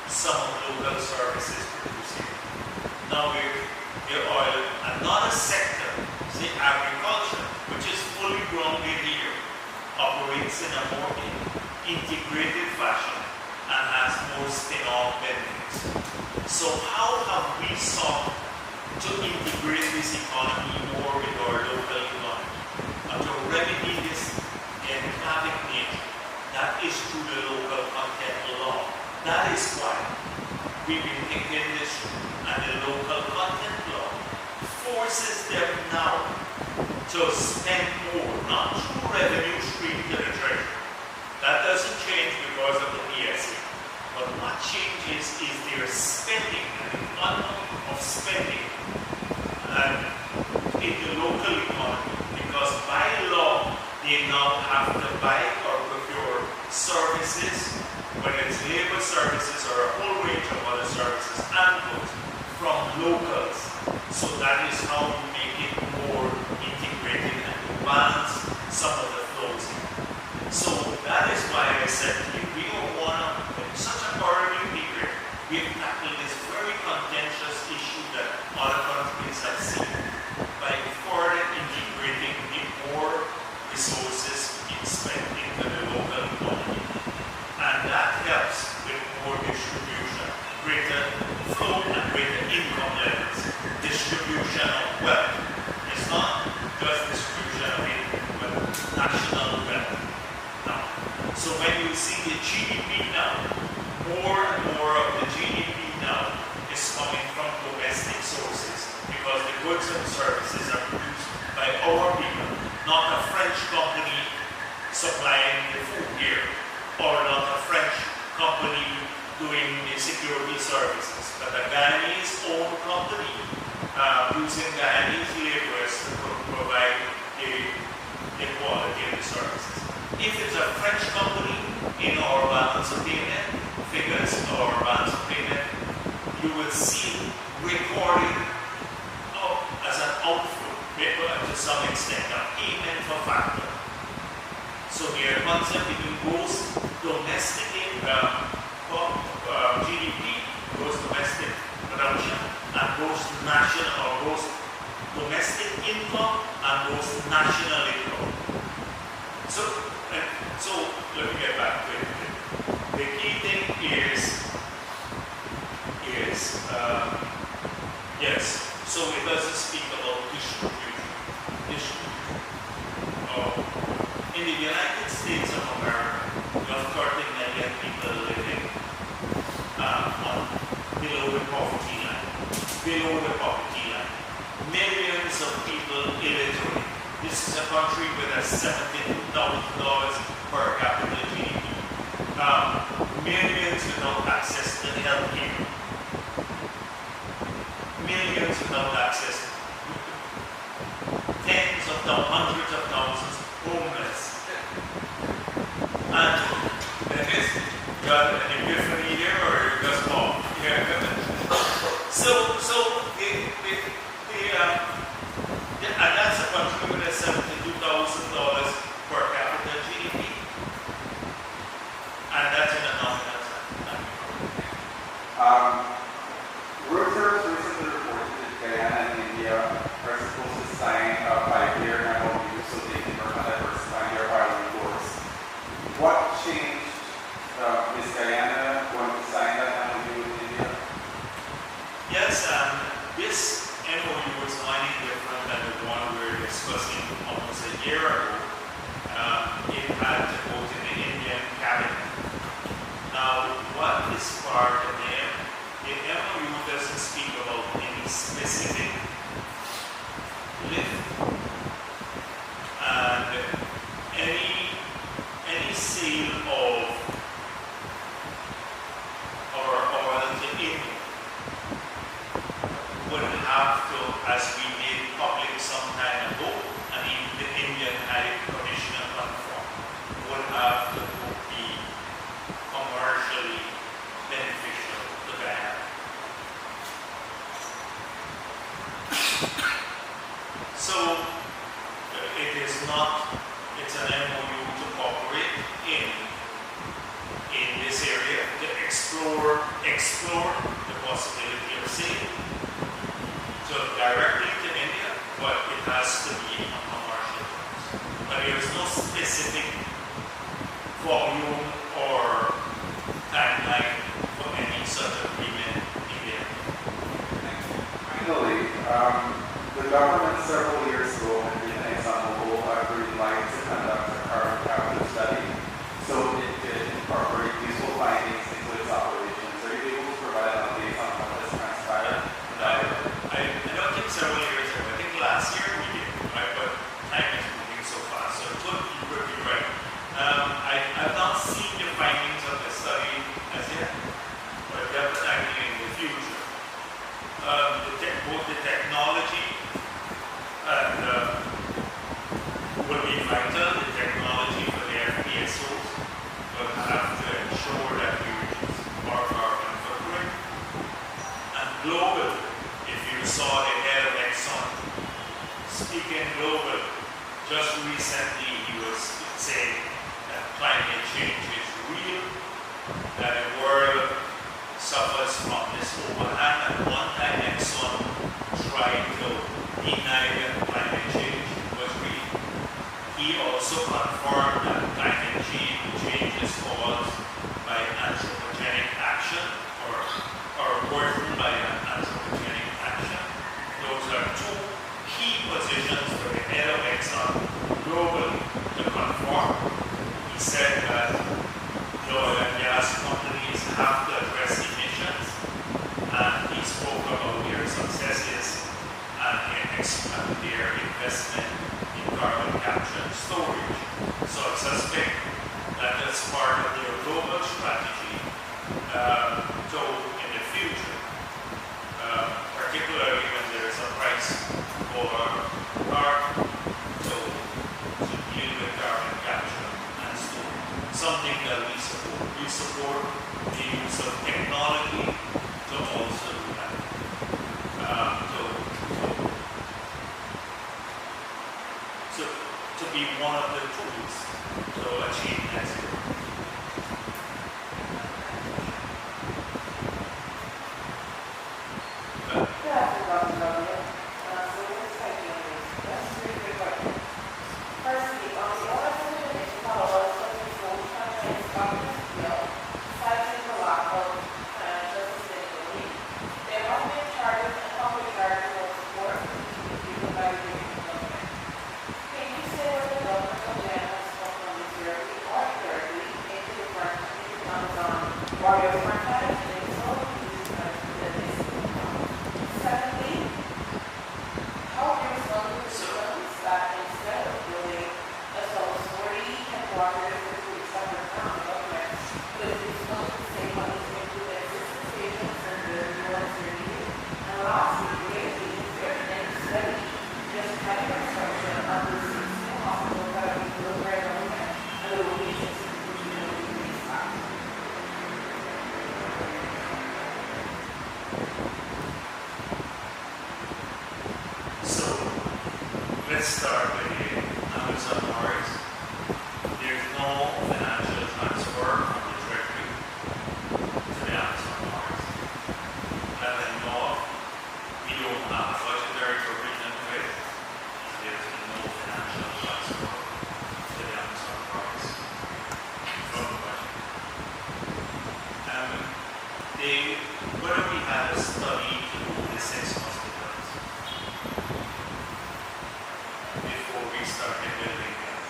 Speaker 4: some local services producing. Now the oil, another sector, say agriculture, which is fully grounded here, operates in a more integrated fashion and has more spin-off benefits. So how have we sought to integrate this economy more with our local economy and to remedy this enclavic nature? That is through the local content law. That is why we've been thinking this through, and the local content law forces them now to spend more, not through revenue stream to the treasury. That doesn't change because of the PSA. But what changes is their spending, and the quantum of spending in the local economy, because by law they now have to buy or procure services, whether it's labor services or a whole range of other services and goods from locals. So that is how you make it more integrated.
Speaker 1: balance some of the flows here. So that is why I said to you, we don't want to, in such a early period, we have tackled this very contentious issue that other countries have seen by further integrating more resources being spent into the local economy. And that helps with more distribution, greater flow and greater income levels, distribution of wealth. It's not just distribution of income, but national wealth. Now, so when you see the GDP now, more and more of the GDP now is coming from domestic sources because the goods and services are produced by our people, not a French company supplying the food here, or not a French company doing the security services, but a Guyanese-owned company using Guyanese laborers to provide the quality of the services. If it's a French company, in our balance of payment figures, our balance of payment, you will see recording as an outflow, to some extent, a payment for factor. So the concept between gross domestic GDP, gross domestic production, and gross national or gross domestic income and gross national income. So let me get back to it. The key thing is yes. So it doesn't speak about distribution. In the United States of America, you have 30 million people living below the poverty line. Below the poverty line. Millions of people illiterate. This is a country with a $72,000 per capita GDP. Millions without access to health care. Millions without access. Tens of thousands, hundreds of thousands homeless. And that is, got an epiphany here or just off? Yeah. And that's a country with a $72,000 per capita GDP. And that's in a nominal term.
Speaker 5: Reuters recently reported that Guyana and India are supposed to sign a 5-year MOU so they can work on diversifying their oil resource. What changed? Is Guyana going to sign that MOU with India?
Speaker 1: Yes, this MOU is slightly different than the one we were discussing almost a year ago. It had to go to the Indian cabinet. Now, what is part of the MOU doesn't speak about any specific lift and any sale of our oil to India would have to, as we made public some time ago, and even the Indian High Commissioner confirmed, would have to be commercially beneficial to Guyana. So it is not, it's an MOU to cooperate in this area to explore the possibility of sale. So directly to India, but it has to be on commercial terms. But there is no specific volume or timeline for any such agreement in there.
Speaker 5: Finally, the government several years ago had given an example of green light to conduct a carbon capture study, so it could incorporate useful findings into its operations. Are you able to provide an update on what has transpired?
Speaker 1: I don't think several years ago. I think last year we did, right? But time is moving so fast, so it could be right. I've not seen the findings of the study as yet, but definitely in the future. Both the technology and will be vital. The technology for the FPSOs will have to ensure that we reduce our carbon footprint. And global, if you saw the head of Exxon speaking global, just recently he was saying that climate change is real, that the world suffers from this overhang. At one time, Exxon tried to deny that climate change was real. He also confirmed that climate change is caused by anthropogenic action or worsened by an anthropogenic action. Those are two key positions for the head of Exxon globally to conform. He said that the oil and gas companies have to address emissions, and he spoke about their successes and their investment in carbon capture and storage. So I suspect that that's part of their global strategy to in the future, particularly when there is a price for carbon to deal with carbon capture and storage. Something that we support. We support the use of technology to also do that. To be one of the tools to achieve net zero. Let's start with the Amazon Mars. There's no financial transfer from the Treasury to the Amazon Mars. That I know of, we don't have a budgetary provision for it. There's no financial transfer to the Amazon Mars from the budget. Whether we had a study to do the 6 hospitals before we started building them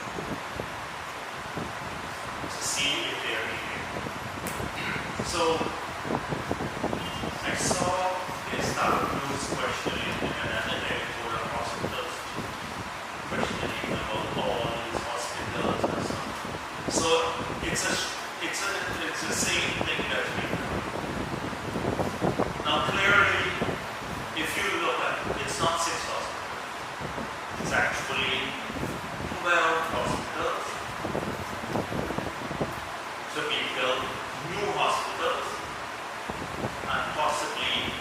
Speaker 1: to see if they are needed. So I saw the staff news questioning and editorial hospitals questioning about all these hospitals and so on. So it's the same thing that we do. Now clearly, if you look at it, it's not 6 hospitals. It's actually 12 hospitals to be built, new hospitals, and possibly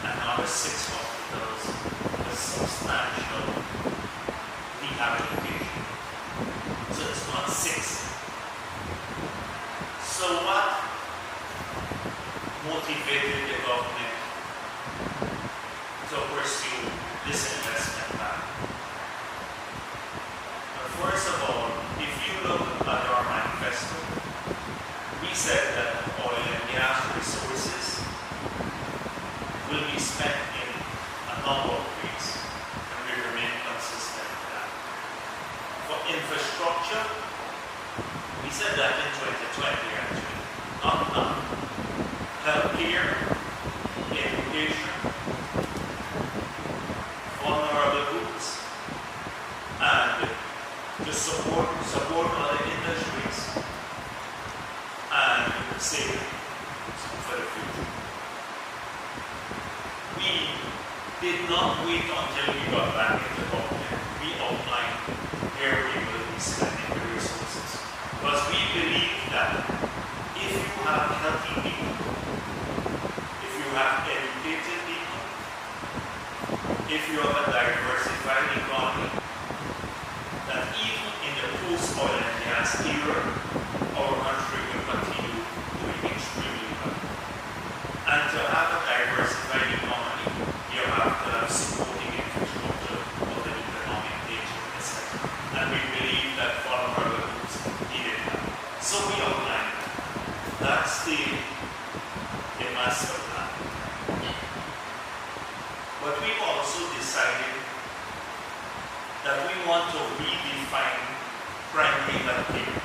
Speaker 1: another 6 hospitals with substantial rehabilitation. So it's not 6. So what motivated the government to pursue this investment plan? First of all, if you look at our manifesto, we said that oil and gas resources will be spent in a number of ways, and we remain consistent with that. For infrastructure, we said that in 2020 actually, not now. Healthcare, education, vulnerable groups, and to support other industries and save for the future. We did not wait until we got back into government. We outlined where we will be spending the resources. Because we believe that if you have healthy people, if you have educated people, if you have a diversified economy that advanced era, our country will continue doing extremely well. And to have a diversified economy, you have to have supporting infrastructure of an economic nature, etc. And we believe that vulnerable groups needed that. So we outlined that. That's the master plan. But we've also decided that we want to redefine primary health care.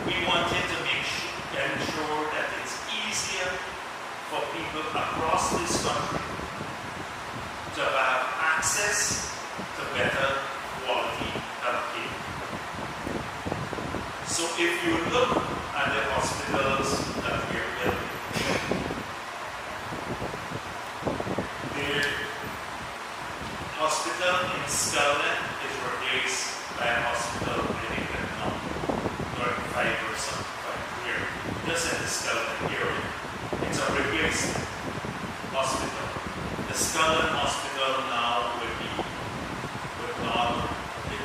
Speaker 1: We wanted to ensure that it's easier for people across this country to have access to better quality health care. So if you look at the hospitals that we are building, the hospital in Scotland is replaced by a hospital in Vietnam, 35 or something here, just in the Scotland area. It's a replacement hospital. The Scotland hospital now it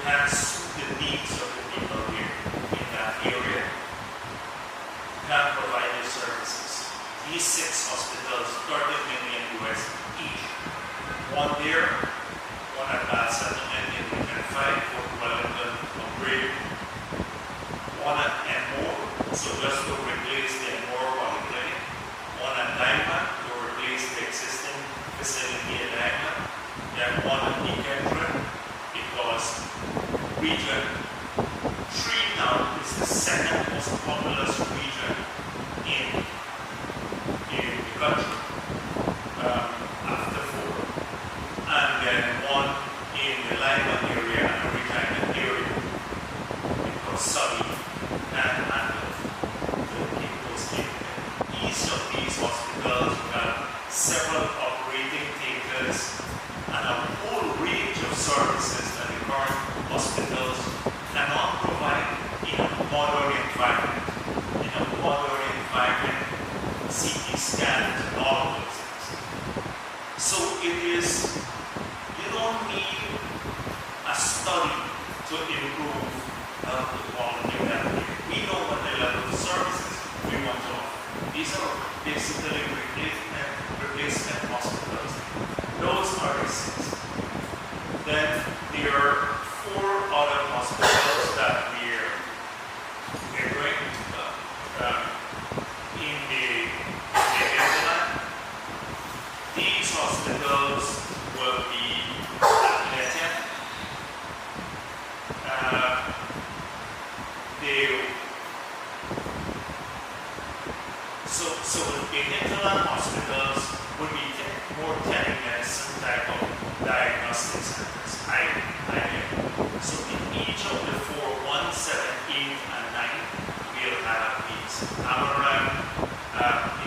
Speaker 1: can't suit the needs of the people here in that area. Can't provide the services. These 6 hospitals, $30 million US each. One there, one at Bad Settlement in Region 5, Fort Wellington, upgrade. One at Enmore, so just to replace the Enmore Polyclinic. One at Diamond to replace the existing facility at Diamond. Then one at Decatur, because Region 3 now is the second most populous region in the country, after 4. And then one in the Lima area and the Regina area, because Sully can handle those people. Each of these hospitals have several operating theaters and a whole range of services that the current hospitals cannot provide in a modern environment. In a modern environment, CT scans and all of those things. So it is, you don't need a study to improve health quality of health care. We know what the level of services we want to offer. These are basically replacement hospitals. Those are the 6. Then there are 4 other hospitals that we're going in the hinterland. These hospitals will be athletic. So the hinterland hospitals would be more telemedicine type of diagnostic centers. So in each of the 4, 1, 7, 8, and 9, we'll have these. Amaran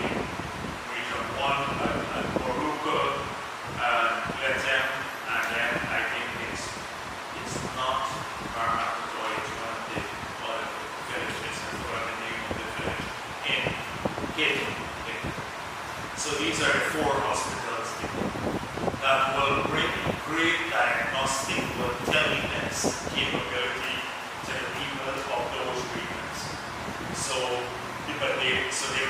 Speaker 1: in Region 1, and Moruco, Letem, and then I think it's not Marmatoy, it's one of the other villages, I forgot the name of the village, in Cape. So these are the 4 hospitals that will bring great diagnostic or telemedicine capability to the people of those regions. So they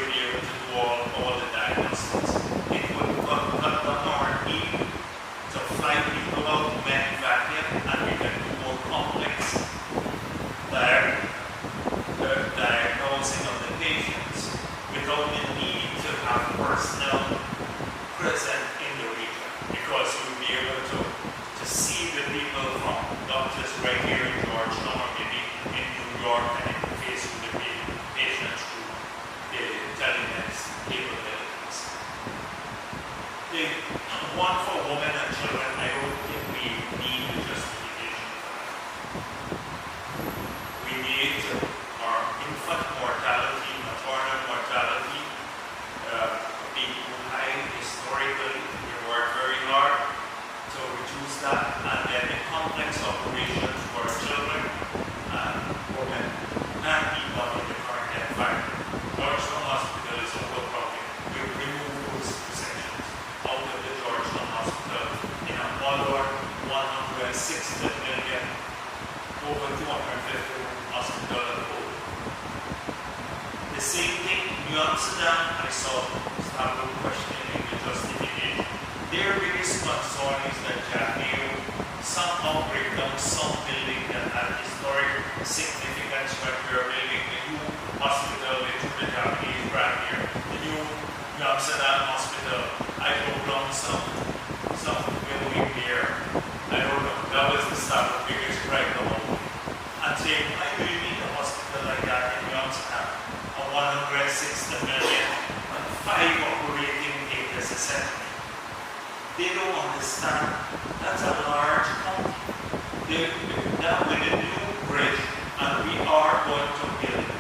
Speaker 4: their biggest concern is that Jagdeo somehow break down some building that had historic significance when we are building the new hospital into the Japanese brand here, the new Amsterdam hospital. I wrote down some building here. I don't know, that was the start of biggest right now. And saying, I really need a hospital like that in Amsterdam, a 160 million and 5 operating acres a second. They don't understand that's a large company. That with a new bridge, and we are going to build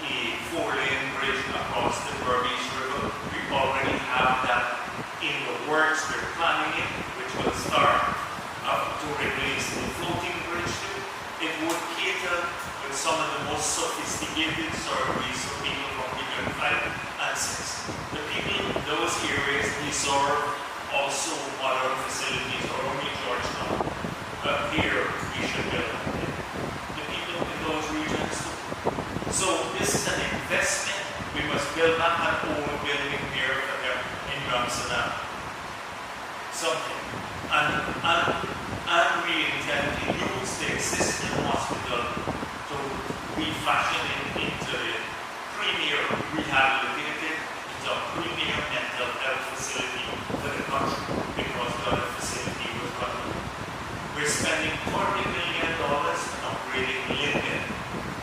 Speaker 4: a 4-lane bridge across the Berbice River. We already have that in the works. We're planning it, which will start to replace the floating bridge too. It would cater with some of the most sophisticated surgeries for people from region 5 and 6. The people in those areas deserve also modern facilities, or only Georgetown. But here we should build the people in those regions too. So this is an investment. We must build back an old building here for them in Amsterdam. Something. And we intend to use the existing hospital to refashion it into the premier rehabilitated, into a premier mental health facility for the country, because the other facility was run. We're spending $40 million on upgrading Linden.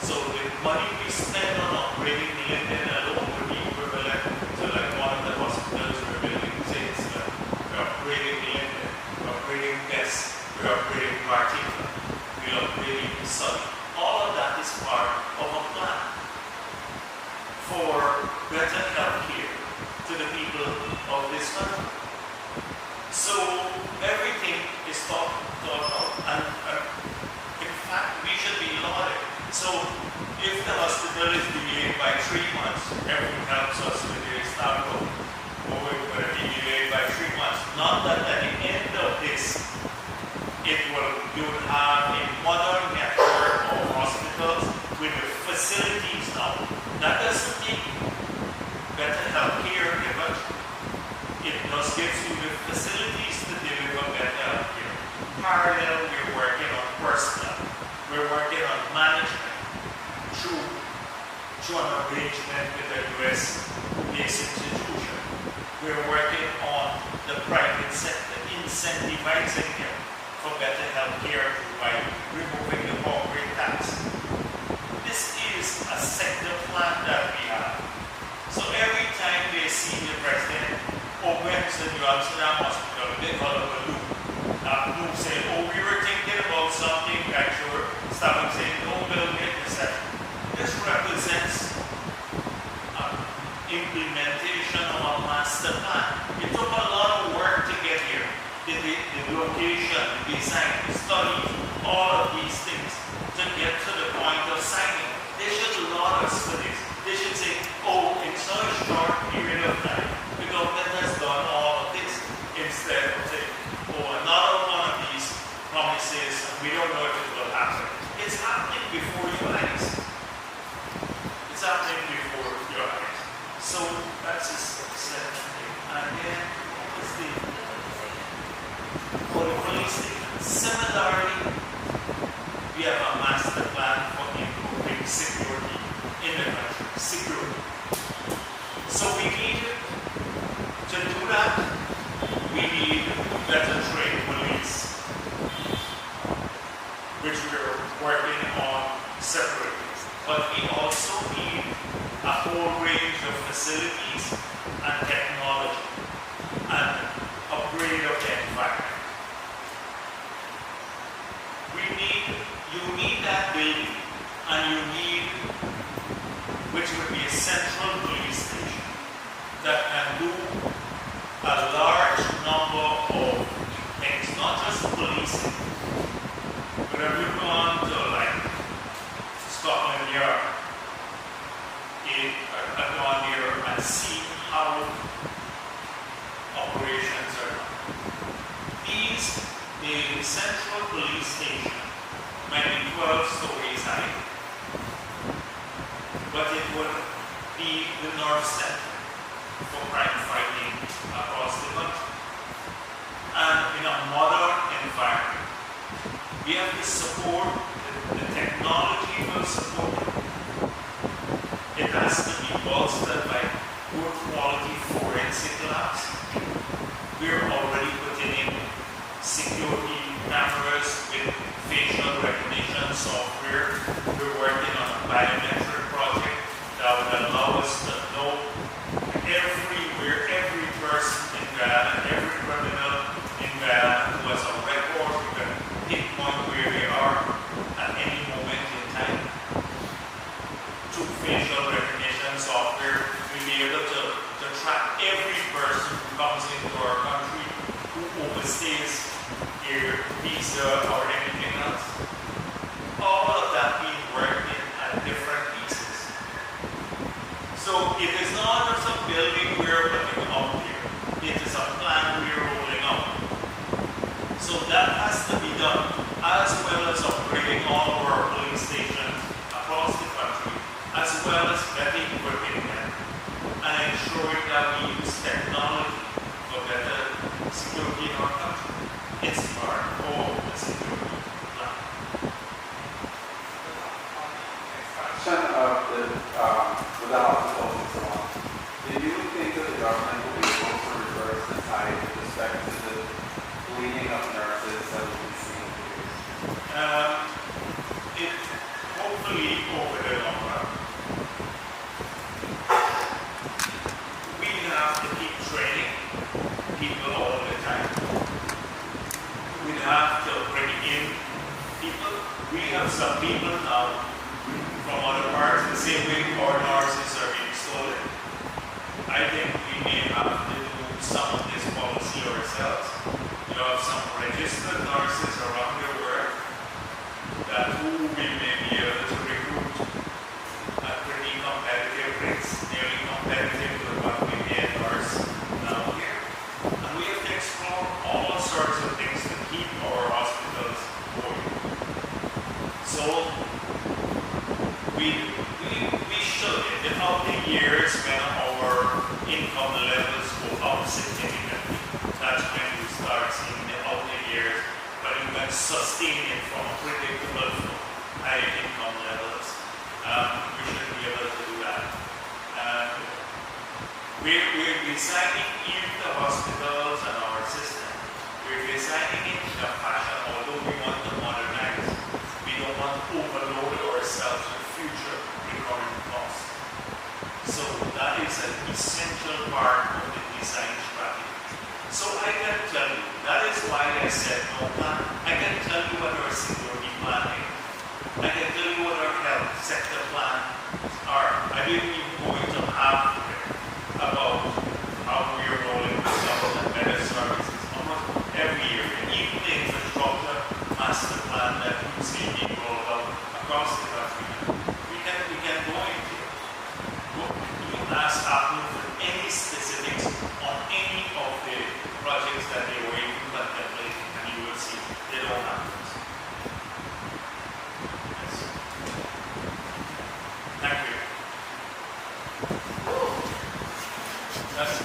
Speaker 4: So the money we spend on upgrading Linden alone would be equivalent to like one of the hospitals we're building in Zanesville. We're upgrading Linden, we're upgrading Best, we're upgrading Particular, we're upgrading Sunny. All of that is part of a plan for better health care to the people of this country. So everything is thought out, and in fact, we should be lauded. So if the hospital is delayed by 3 months, everyone helps us with the staff work. We're going to be delayed by 3 months. Not that at the end of this, you will have a modern network of hospitals with the facilities now. That doesn't mean better health care, but it just gives you the facilities to deliver better health care. Parallel, we're working on personnel. We're working on management through an arrangement with a US-based institution. We're working on the private sector, incentivizing them for better health care by removing the corporate tax. This is a sector plan that we have. So every time they see the president opens the New Amsterdam Hospital, they call it a loop. Loop say, oh, we were thinking about something, I'm sure. Stop and say, don't build it, etc. This represents implementation of a master plan. It took a lot of work to get here. The location, the design, the studies, all of these things to get to the point of signing. They should laud us for this. They should say, oh, in such a short period of time, the government has done all of this, instead of saying, oh, another one of these promises, and we don't know if it will happen. It's happening before your eyes. It's happening before your eyes. So that's a second thing. And then, what's the police station? Similarly, we have a master plan for improving security in the country. Security. So we need to do that. We need better trained police, which we're working on separately. But we also need a whole range of facilities and technology and upgrade of the environment. You need that building, and you need, which would be a central police station that can do a large number of things, not just policing. But have you gone to like Scotland Yard? I've gone there and seen how operations are done. The central police station might be 12 stories high, but it would be the nerve center for crime fighting across the country.
Speaker 1: We have to support, the technology will support it. It has to be bolstered by good quality forensic labs. We're already putting in security cameras with facial recognition software. We're working on a biometric project that would allow us to know everywhere, every person in Guyana, every criminal in Guyana who has a record. We can pinpoint where they are at any moment in time. Through facial recognition software, we'll be able to track every person who comes into our country, who overstays their visa or anything else. All of that being worked in at different pieces. So it is not just a building we're putting out there. It is a plan we're rolling out. So that has to be done, as well as upgrading all of our police stations across the country, as well as better equipping them and ensuring that we use technology for better security in our country. It's part of the security plan.
Speaker 5: Expansion of the hospitals and so on. Do you think that the government will be able to reverse the tide with respect to the bleeding of nurses that we've been seeing in the years?
Speaker 1: It hopefully over the long run. We have to keep training people all the time. We have to bring in people. We have some people now from other parts, the same way our nurses are being stolen. I think we may have to do some of this policy ourselves. You have some registered nurses around the world that who we may be able to recruit at pretty competitive rates, nearly competitive with what we pay a nurse now here. And we have to explore all sorts of things to keep our hospitals going. So we should, in the outer years when our income levels go up significantly, that's when we start seeing the outer years, but you can sustain it from predictable high income levels. We should be able to do that. We're designing in the hospitals and our system. We're designing it in a fashion, although we want to modernize, we don't want to overload ourselves with future recurring costs. So that is an essential part of the design strategy. So I can tell you, that is why I said no plan. I can tell you what our security plan is. I can tell you what our health sector plans are. I didn't even go into half of it about how we are rolling this out and better services almost every year. And even the infrastructure master plan that you see being rolled out across the country. We can go into it. You ask Apple for any specifics on any of the projects that they were even contemplating, and you will see they don't have this. Yes. Thank you. That's